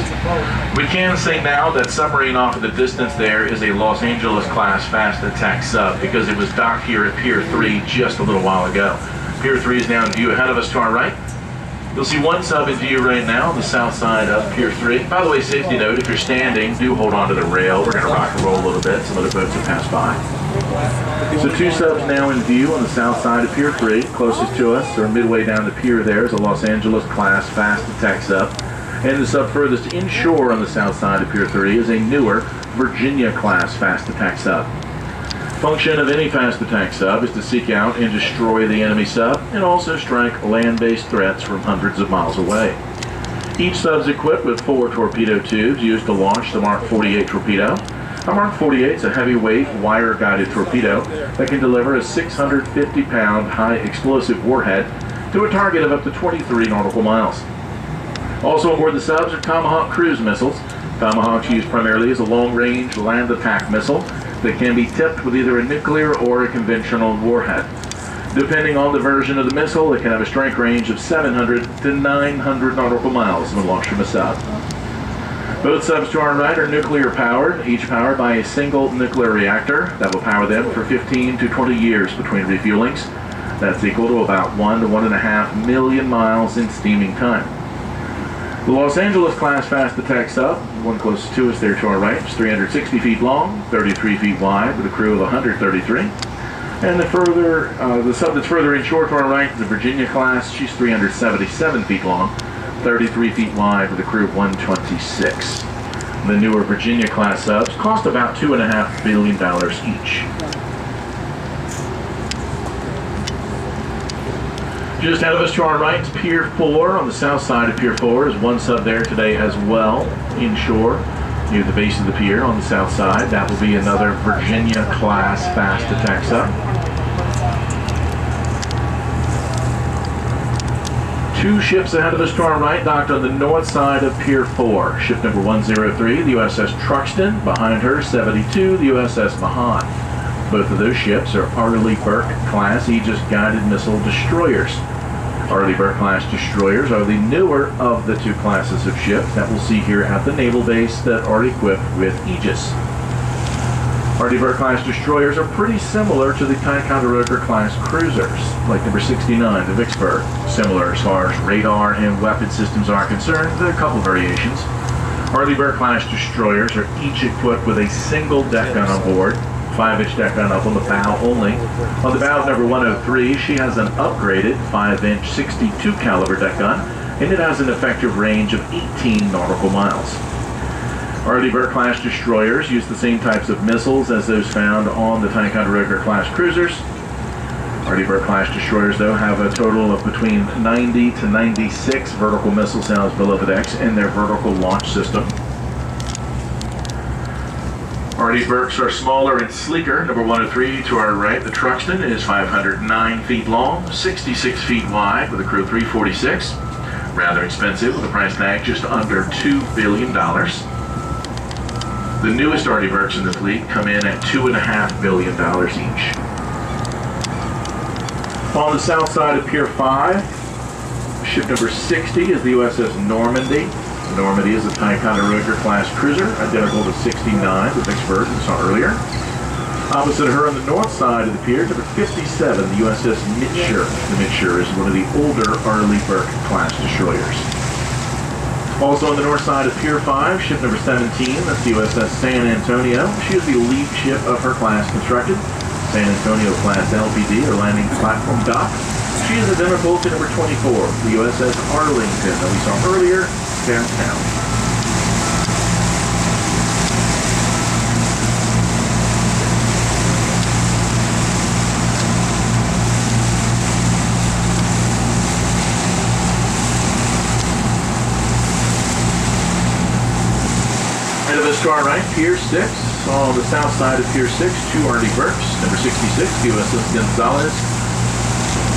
We can say now that submarine off in the distance there is a Los Angeles class fast attack sub, because it was docked here at Pier 3 just a little while ago. Pier 3 is now in view ahead of us to our right. You'll see one sub in view right now on the south side of Pier 3. By the way, safety note, if you're standing, do hold on to the rail. We're going to rock and roll a little bit. Some other boats have passed by. So two subs now in view on the south side of Pier 3. Closest to us, or midway down the pier there, is a Los Angeles class fast attack sub. And the sub furthest inshore on the south side of Pier 3 is a newer Virginia class fast attack sub. Function of any fast attack sub is to seek out and destroy the enemy sub, and also strike land-based threats from hundreds of miles away. Each sub is equipped with 4 torpedo tubes used to launch the Mark 48 torpedo. A Mark 48 is a heavyweight, wire-guided torpedo that can deliver a 650-pound high-explosive warhead to a target of up to 23 nautical miles. Also aboard the subs are Tomahawk cruise missiles. Tomahawks used primarily as a long-range land attack missile that can be tipped with either a nuclear or a conventional warhead. Depending on the version of the missile, it can have a strike range of 700 to 900 nautical miles when launched from a sub. Both subs to our right are nuclear powered, each powered by a single nuclear reactor that will power them for 15 to 20 years between refuelings. That's equal to about 1 to 1.5 million miles in steaming time. The Los Angeles class fast attack sub, one closest to us there to our right, is 360 feet long, 33 feet wide, with a crew of 133. And the sub that's further inshore to our right is the Virginia class. She's 377 feet long, 33 feet wide, with a crew of 126. The newer Virginia class subs cost about $2.5 billion each. Just ahead of us to our right is Pier 4. On the south side of Pier 4 is one sub there today as well, inshore, near the base of the pier on the south side. That will be another Virginia class fast attack sub. Two ships ahead of us to our right, docked on the north side of Pier 4. Ship number 103, the USS Truxtun. Behind her, 72, the USS Mahan. Both of those ships are Arleigh Burke class Aegis guided missile destroyers. Arleigh Burke class destroyers are the newer of the two classes of ships that we'll see here at the naval base that are equipped with Aegis. Arleigh Burke class destroyers are pretty similar to the Ticonderoga class cruisers, like number 69, the Vicksburg. Similar as far as radar and weapon systems are concerned. There are a couple variations. Arleigh Burke class destroyers are each equipped with a single deck gun on board, 5-inch deck gun up on the bow only. On the bow of number 103, she has an upgraded 5-inch 62 caliber deck gun, and it has an effective range of 18 nautical miles. Arleigh Burke class destroyers use the same types of missiles as those found on the Ticonderoga class cruisers. Arleigh Burke class destroyers, though, have a total of between 90 to 96 vertical missile housed below the decks in their vertical launch system. Arleigh Burkes are smaller and sleeker. Number 103 to our right, the Truxtun, is 509 feet long, 66 feet wide, with a crew of 346. Rather expensive, with a price tag just under $2 billion. The newest Arleigh Burkes in the fleet come in at $2.5 billion each. On the south side of Pier 5, ship number 60 is the USS Normandy. The Normandy is a Ticonderoga class cruiser, identical to 69, the Vicksburg we saw earlier. Opposite her on the north side of the pier, number 57, the USS Mitscher. The Mitscher is one of the older Arleigh Burke class destroyers. Also on the north side of Pier 5, ship number 17, that's the USS San Antonio. She is the lead ship of her class constructed. San Antonio class LPD, or landing platform dock. She is identical to number 24, the USS Arlington that we saw earlier downtown. Ahead of us to our right, Pier 6. On the south side of Pier 6, two Arleigh Burkes. Number 66, USS Gonzalez.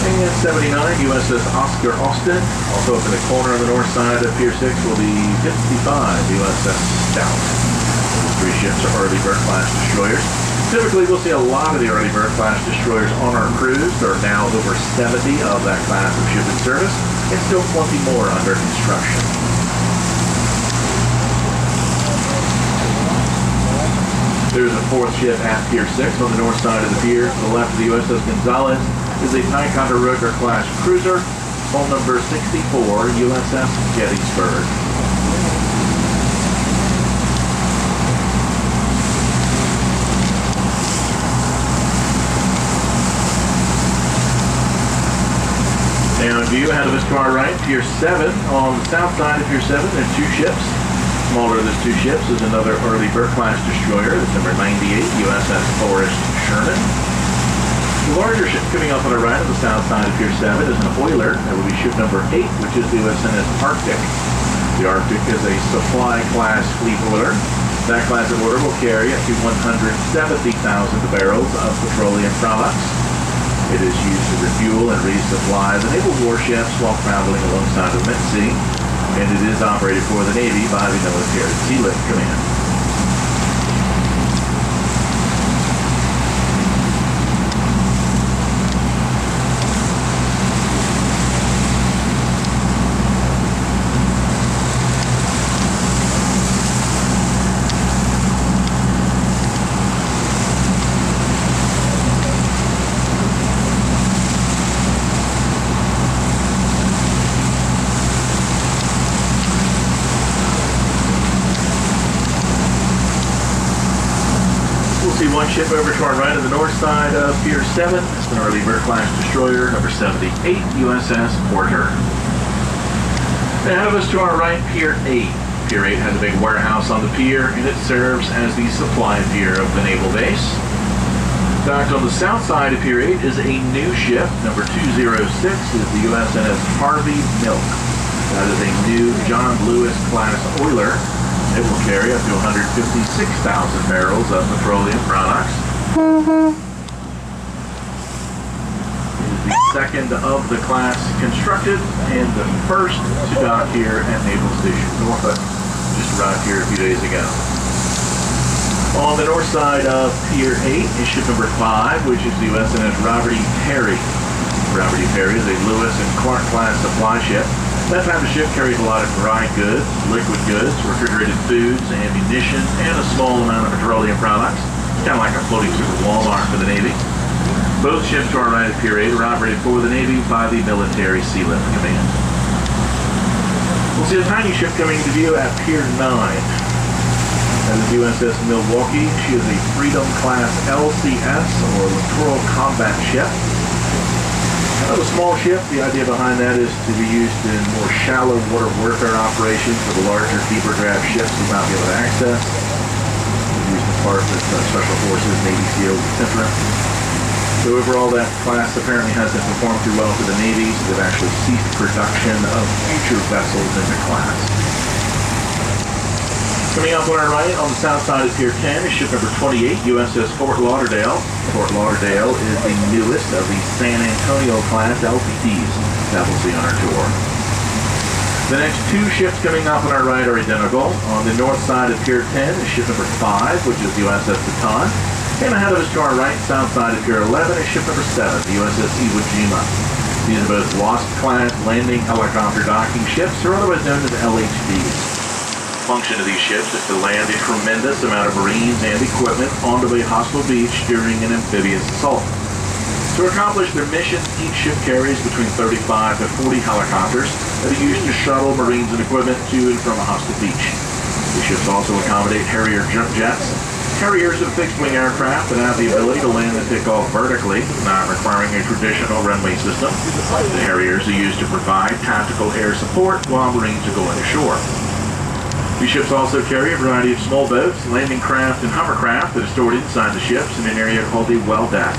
And 79, USS Oscar Austin. Also up in the corner on the north side of Pier 6 will be 55, USS Stout. Those three ships are Arleigh Burke class destroyers. Typically, we'll see a lot of the Arleigh Burke class destroyers on our cruise. There are now over 70 of that class of ship in service, and still plenty more under construction. There's a fourth ship at Pier 6 on the north side of the pier. To the left of the USS Gonzalez is a Ticonderoga class cruiser, hull number 64, USS Gettysburg. Now in view ahead of us to our right, Pier 7. On the south side of Pier 7, there are two ships. Smaller of those two ships is another Arleigh Burke class destroyer, that's number 98, USS Forrest Sherman. The larger ship coming up on the right on the south side of Pier 7 is an oiler. That will be ship number 8, which is the USS Arctic. The Arctic is a supply class fleet oiler. That class of oiler will carry up to 170,000 barrels of petroleum products. It is used to refuel and resupply the naval warships while traveling alongside the Med-Sea. And it is operated for the Navy by the Military Sealift Command. See one ship over to our right on the north side of Pier 7. It's an Arleigh Burke class destroyer, number 78, USS Porter. Ahead of us to our right, Pier 8. Pier 8 has a big warehouse on the pier, and it serves as the supply pier of the naval base. Docked on the south side of Pier 8 is a new ship, number 206, is the USS Harvey Milk. That is a new John Lewis class oiler. It will carry up to 156,000 barrels of petroleum products. It is the second of the class constructed and the first to dock here at Naval Station Norfolk. Just arrived here a few days ago. On the north side of Pier 8 is ship number 5, which is the USS Robert E. Perry. Robert E. Perry is a Lewis and Clark class supply ship. That type of ship carries a lot of dry goods, liquid goods, refrigerated foods, ammunition, and a small amount of petroleum products. It's kind of like a floating super Walmart for the Navy. Both ships to our right at Pier 8 are operated for the Navy by the Military Sealift Command. We'll see a tiny ship coming into view at Pier 9. That is USS Milwaukee. She is a Freedom Class LCS, or Littoral Combat Ship. A small ship, the idea behind that is to be used in more shallow water warfare operations for the larger, deeper draft ships will not be able to access. Used as part of Special Forces, Navy SEALs, etc. So overall, that class apparently hasn't performed too well for the Navy, so they've actually ceased production of future vessels in the class. Coming up on our right, on the south side of Pier 10, is ship number 28, USS Fort Lauderdale. Fort Lauderdale is the newest of the San Antonio class LPDs that we'll see on our tour. The next two ships coming up on our right are identical. On the north side of Pier 10 is ship number 5, which is the USS Baton. And ahead of us to our right, south side of Pier 11 is ship number 7, the USS Iwo Jima. These are both Wasp-class landing helicopter docking ships, or otherwise known as LHDs. The function of these ships is to land a tremendous amount of Marines and equipment onto a hostile beach during an amphibious assault. To accomplish their mission, each ship carries between 35 to 40 helicopters that are used to shuttle Marines and equipment to and from a hostile beach. The ships also accommodate Harrier jump jets. Harriers are fixed-wing aircraft that have the ability to land and take off vertically, not requiring a traditional runway system. The Harriers are used to provide tactical air support while Marines are going ashore. These ships also carry a variety of small boats, landing craft, and hovercraft that are stored inside the ships in an area called the well deck.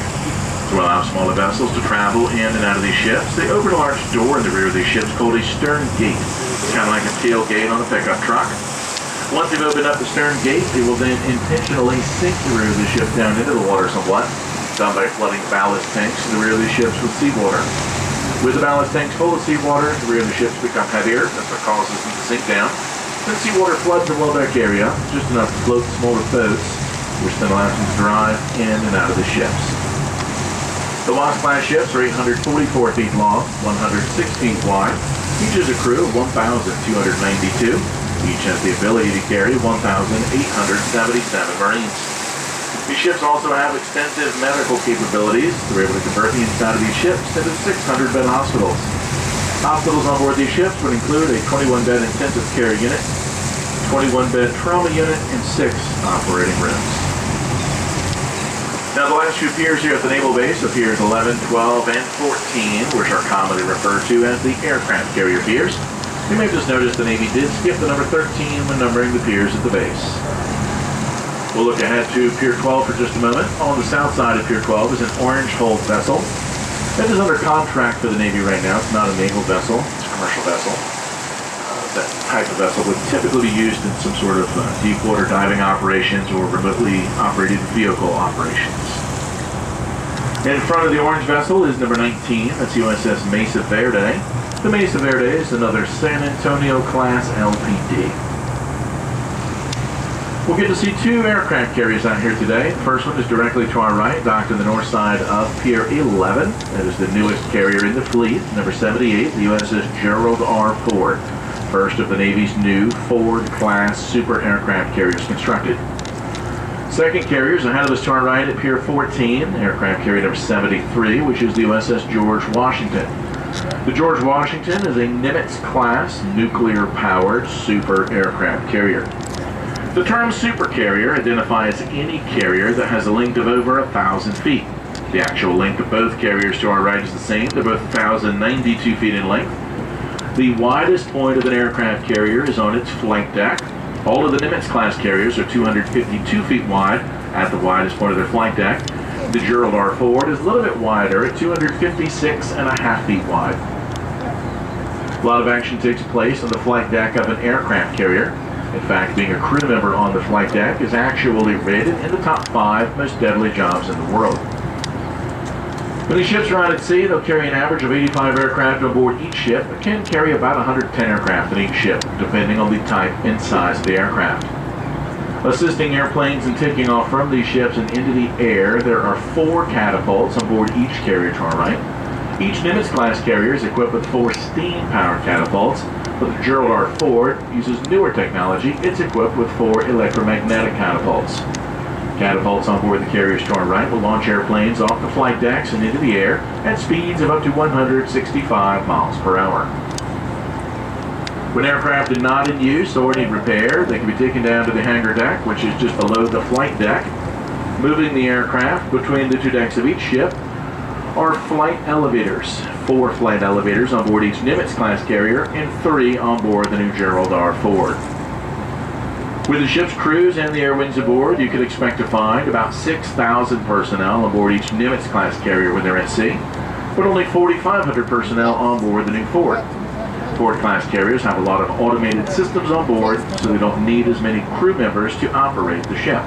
To allow smaller vessels to travel in and out of these ships, they open a large door in the rear of these ships called a stern gate. It's kind of like a tailgate on a pickup truck. Once they've opened up the stern gate, they will then intentionally sink the rear of the ship down into the water somewhat, done by flooding ballast tanks in the rear of the ships with seawater. With the ballast tanks full of seawater, the rear of the ships become heavier. That's what causes them to sink down. Then seawater floods the well deck area, just enough to float smaller boats, which then allows them to drive in and out of the ships. The Wasp-class ships are 844 feet long, 106 feet wide. Each has a crew of 1,292. Each has the ability to carry 1,877 Marines. These ships also have extensive medical capabilities. They're able to convert the inside of these ships into 600-bed hospitals. Hospitals on board these ships would include a 21-bed intensive care unit, 21-bed trauma unit, and 6 operating rooms. Now, the last few piers here at the Naval Base are piers 11, 12, and 14, which are commonly referred to as the aircraft carrier piers. You may have just noticed the Navy did skip the number 13 when numbering the piers at the base. We'll look ahead to Pier 12 for just a moment. On the south side of Pier 12 is an orange-hulled vessel. That is under contract for the Navy right now. It's not a naval vessel. It's a commercial vessel. That type of vessel would typically be used in some sort of deep water diving operations or remotely operated vehicle operations. In front of the orange vessel is number 19, that's USS Mesa Verde. The Mesa Verde is another San Antonio-class LPD. We'll get to see 2 aircraft carriers out here today. The first one is directly to our right, docked on the north side of Pier 11. That is the newest carrier in the fleet, number 78, the USS Gerald R. Ford. First of the Navy's new Ford-class super aircraft carriers constructed. Second carrier is ahead of us to our right at Pier 14, aircraft carrier number 73, which is the USS George Washington. The George Washington is a Nimitz-class, nuclear-powered super aircraft carrier. The term supercarrier identifies any carrier that has a length of over 1,000 feet. The actual length of both carriers to our right is the same. They're both 1,092 feet in length. The widest point of an aircraft carrier is on its flight deck. All of the Nimitz-class carriers are 252 feet wide at the widest point of their flight deck. The Gerald R. Ford is a little bit wider at 256.5 feet wide. A lot of action takes place on the flight deck of an aircraft carrier. In fact, being a crew member on the flight deck is actually rated in the top 5 most deadly jobs in the world. When these ships are out at sea, they'll carry an average of 85 aircraft on board each ship, but can carry about 110 aircraft in each ship, depending on the type and size of the aircraft. Assisting airplanes in taking off from these ships and into the air, there are 4 catapults on board each carrier to our right. Each Nimitz-class carrier is equipped with 4 steam-powered catapults, but the Gerald R. Ford uses newer technology. It's equipped with 4 electromagnetic catapults. Catapults on board the carriers to our right will launch airplanes off the flight decks and into the air at speeds of up to 165 miles per hour. When aircraft are not in use or need repair, they can be taken down to the hangar deck, which is just below the flight deck. Moving the aircraft between the 2 decks of each ship are flight elevators. 4 flight elevators on board each Nimitz-class carrier and 3 on board the new Gerald R. Ford. With the ship's crews and the air wings aboard, you could expect to find about 6,000 personnel on board each Nimitz-class carrier when they're at sea, but only 4,500 personnel on board the new Ford. Ford-class carriers have a lot of automated systems on board, so they don't need as many crew members to operate the ship.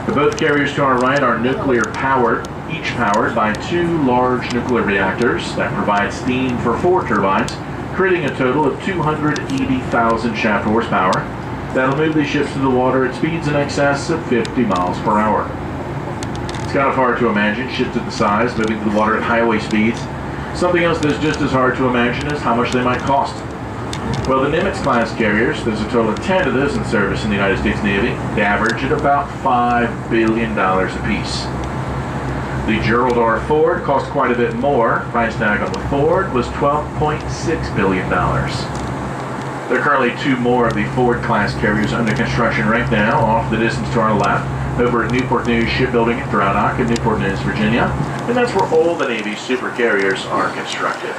The both carriers to our right are nuclear-powered, each powered by 2 large nuclear reactors that provide steam for 4 turbines creating a total of 280,000 shaft horsepower that'll move these ships through the water at speeds in excess of 50 miles per hour. It's kind of hard to imagine ships of the size moving through the water at highway speeds. Something else that's just as hard to imagine is how much they might cost. Well, the Nimitz-class carriers, there's a total of 10 of those in service in the United States Navy. They average at about $5 billion apiece. The Gerald R. Ford cost quite a bit more. Price tag on the Ford was $12.6 billion. There are currently 2 more of the Ford-class carriers under construction right now, off the distance to our left, over at Newport News Shipbuilding in Roanoke in Newport News, Virginia. And that's where all the Navy's super carriers are constructed.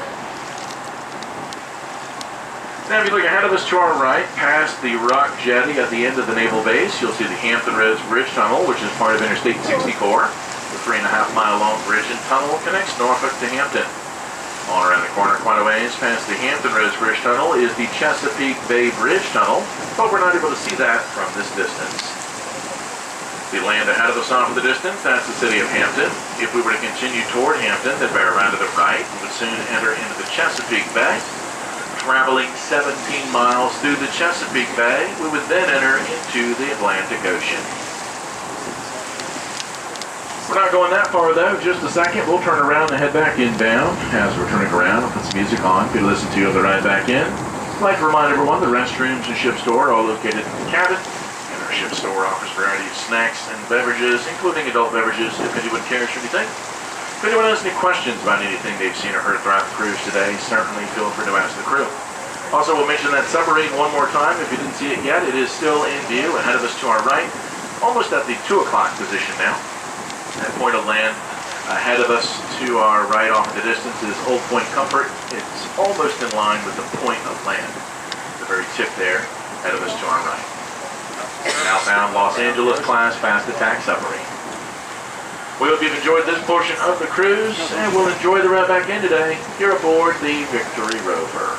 Now, if you look ahead of us to our right, past the rock jetty at the end of the naval base, you'll see the Hampton Roads Bridge Tunnel, which is part of Interstate 64. The 3.5-mile-long bridge and tunnel connects Norfolk to Hampton. On around the corner quite a ways past the Hampton Roads Bridge Tunnel is the Chesapeake Bay Bridge Tunnel, but we're not able to see that from this distance. The land ahead of us off in the distance, that's the city of Hampton. If we were to continue toward Hampton, then bear around to the right, we would soon enter into the Chesapeake Bay. Traveling 17 miles through the Chesapeake Bay, we would then enter into the Atlantic Ocean. We're not going that far though. Just a second, we'll turn around and head back inbound. As we're turning around, I'll put some music on for you to listen to on the ride back in. I'd like to remind everyone the restrooms and ship store are all located in the cabin, and our ship store offers a variety of snacks and beverages, including adult beverages, if anyone cares for anything. If anyone has any questions about anything they've seen or heard throughout the cruise today, certainly feel free to ask the crew. Also, we'll mention that submarine one more time. If you didn't see it yet, it is still in view ahead of us to our right, almost at the 2 o'clock position now. That point of land ahead of us to our right off in the distance is Old Point Comfort. It's almost in line with the point of land, the very tip there ahead of us to our right. Outbound Los Angeles class fast attack submarine. We hope you've enjoyed this portion of the cruise, and we'll enjoy the ride back in today here aboard the Victory Rover.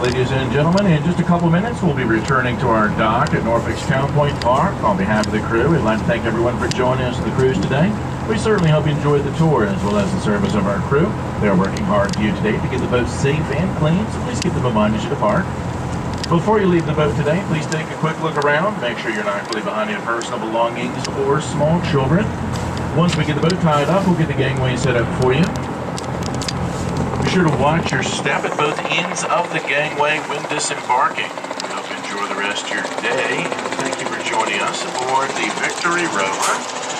ladies and gentlemen, in just a couple minutes we'll be returning to our dock at Norfolk's Town Point Park. On behalf of the crew, we'd like to thank everyone for joining us on the cruise today. We certainly hope you enjoyed the tour as well as the service of our crew. They are working hard for you today to get the boat safe and clean, so please keep them in mind as you depart. Before you leave the boat today, please take a quick look around. Make sure you're not really behind any personal belongings or small children. Once we get the boat tied up, we'll get the gangway set up for you. Be sure to watch your step at both ends of the gangway when disembarking. We hope you enjoy the rest of your day. Thank you for joining us aboard the Victory Rover.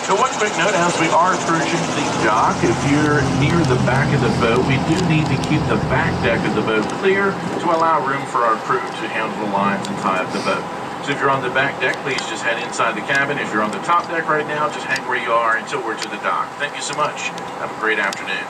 So one quick note, as we are approaching the dock, if you're near the back of the boat, we do need to keep the back deck of the boat clear to allow room for our crew to handle the lines and tie up the boat. So if you're on the back deck, please just head inside the cabin. If you're on the top deck right now, just hang where you are until we're to the dock. Thank you so much. Have a great afternoon.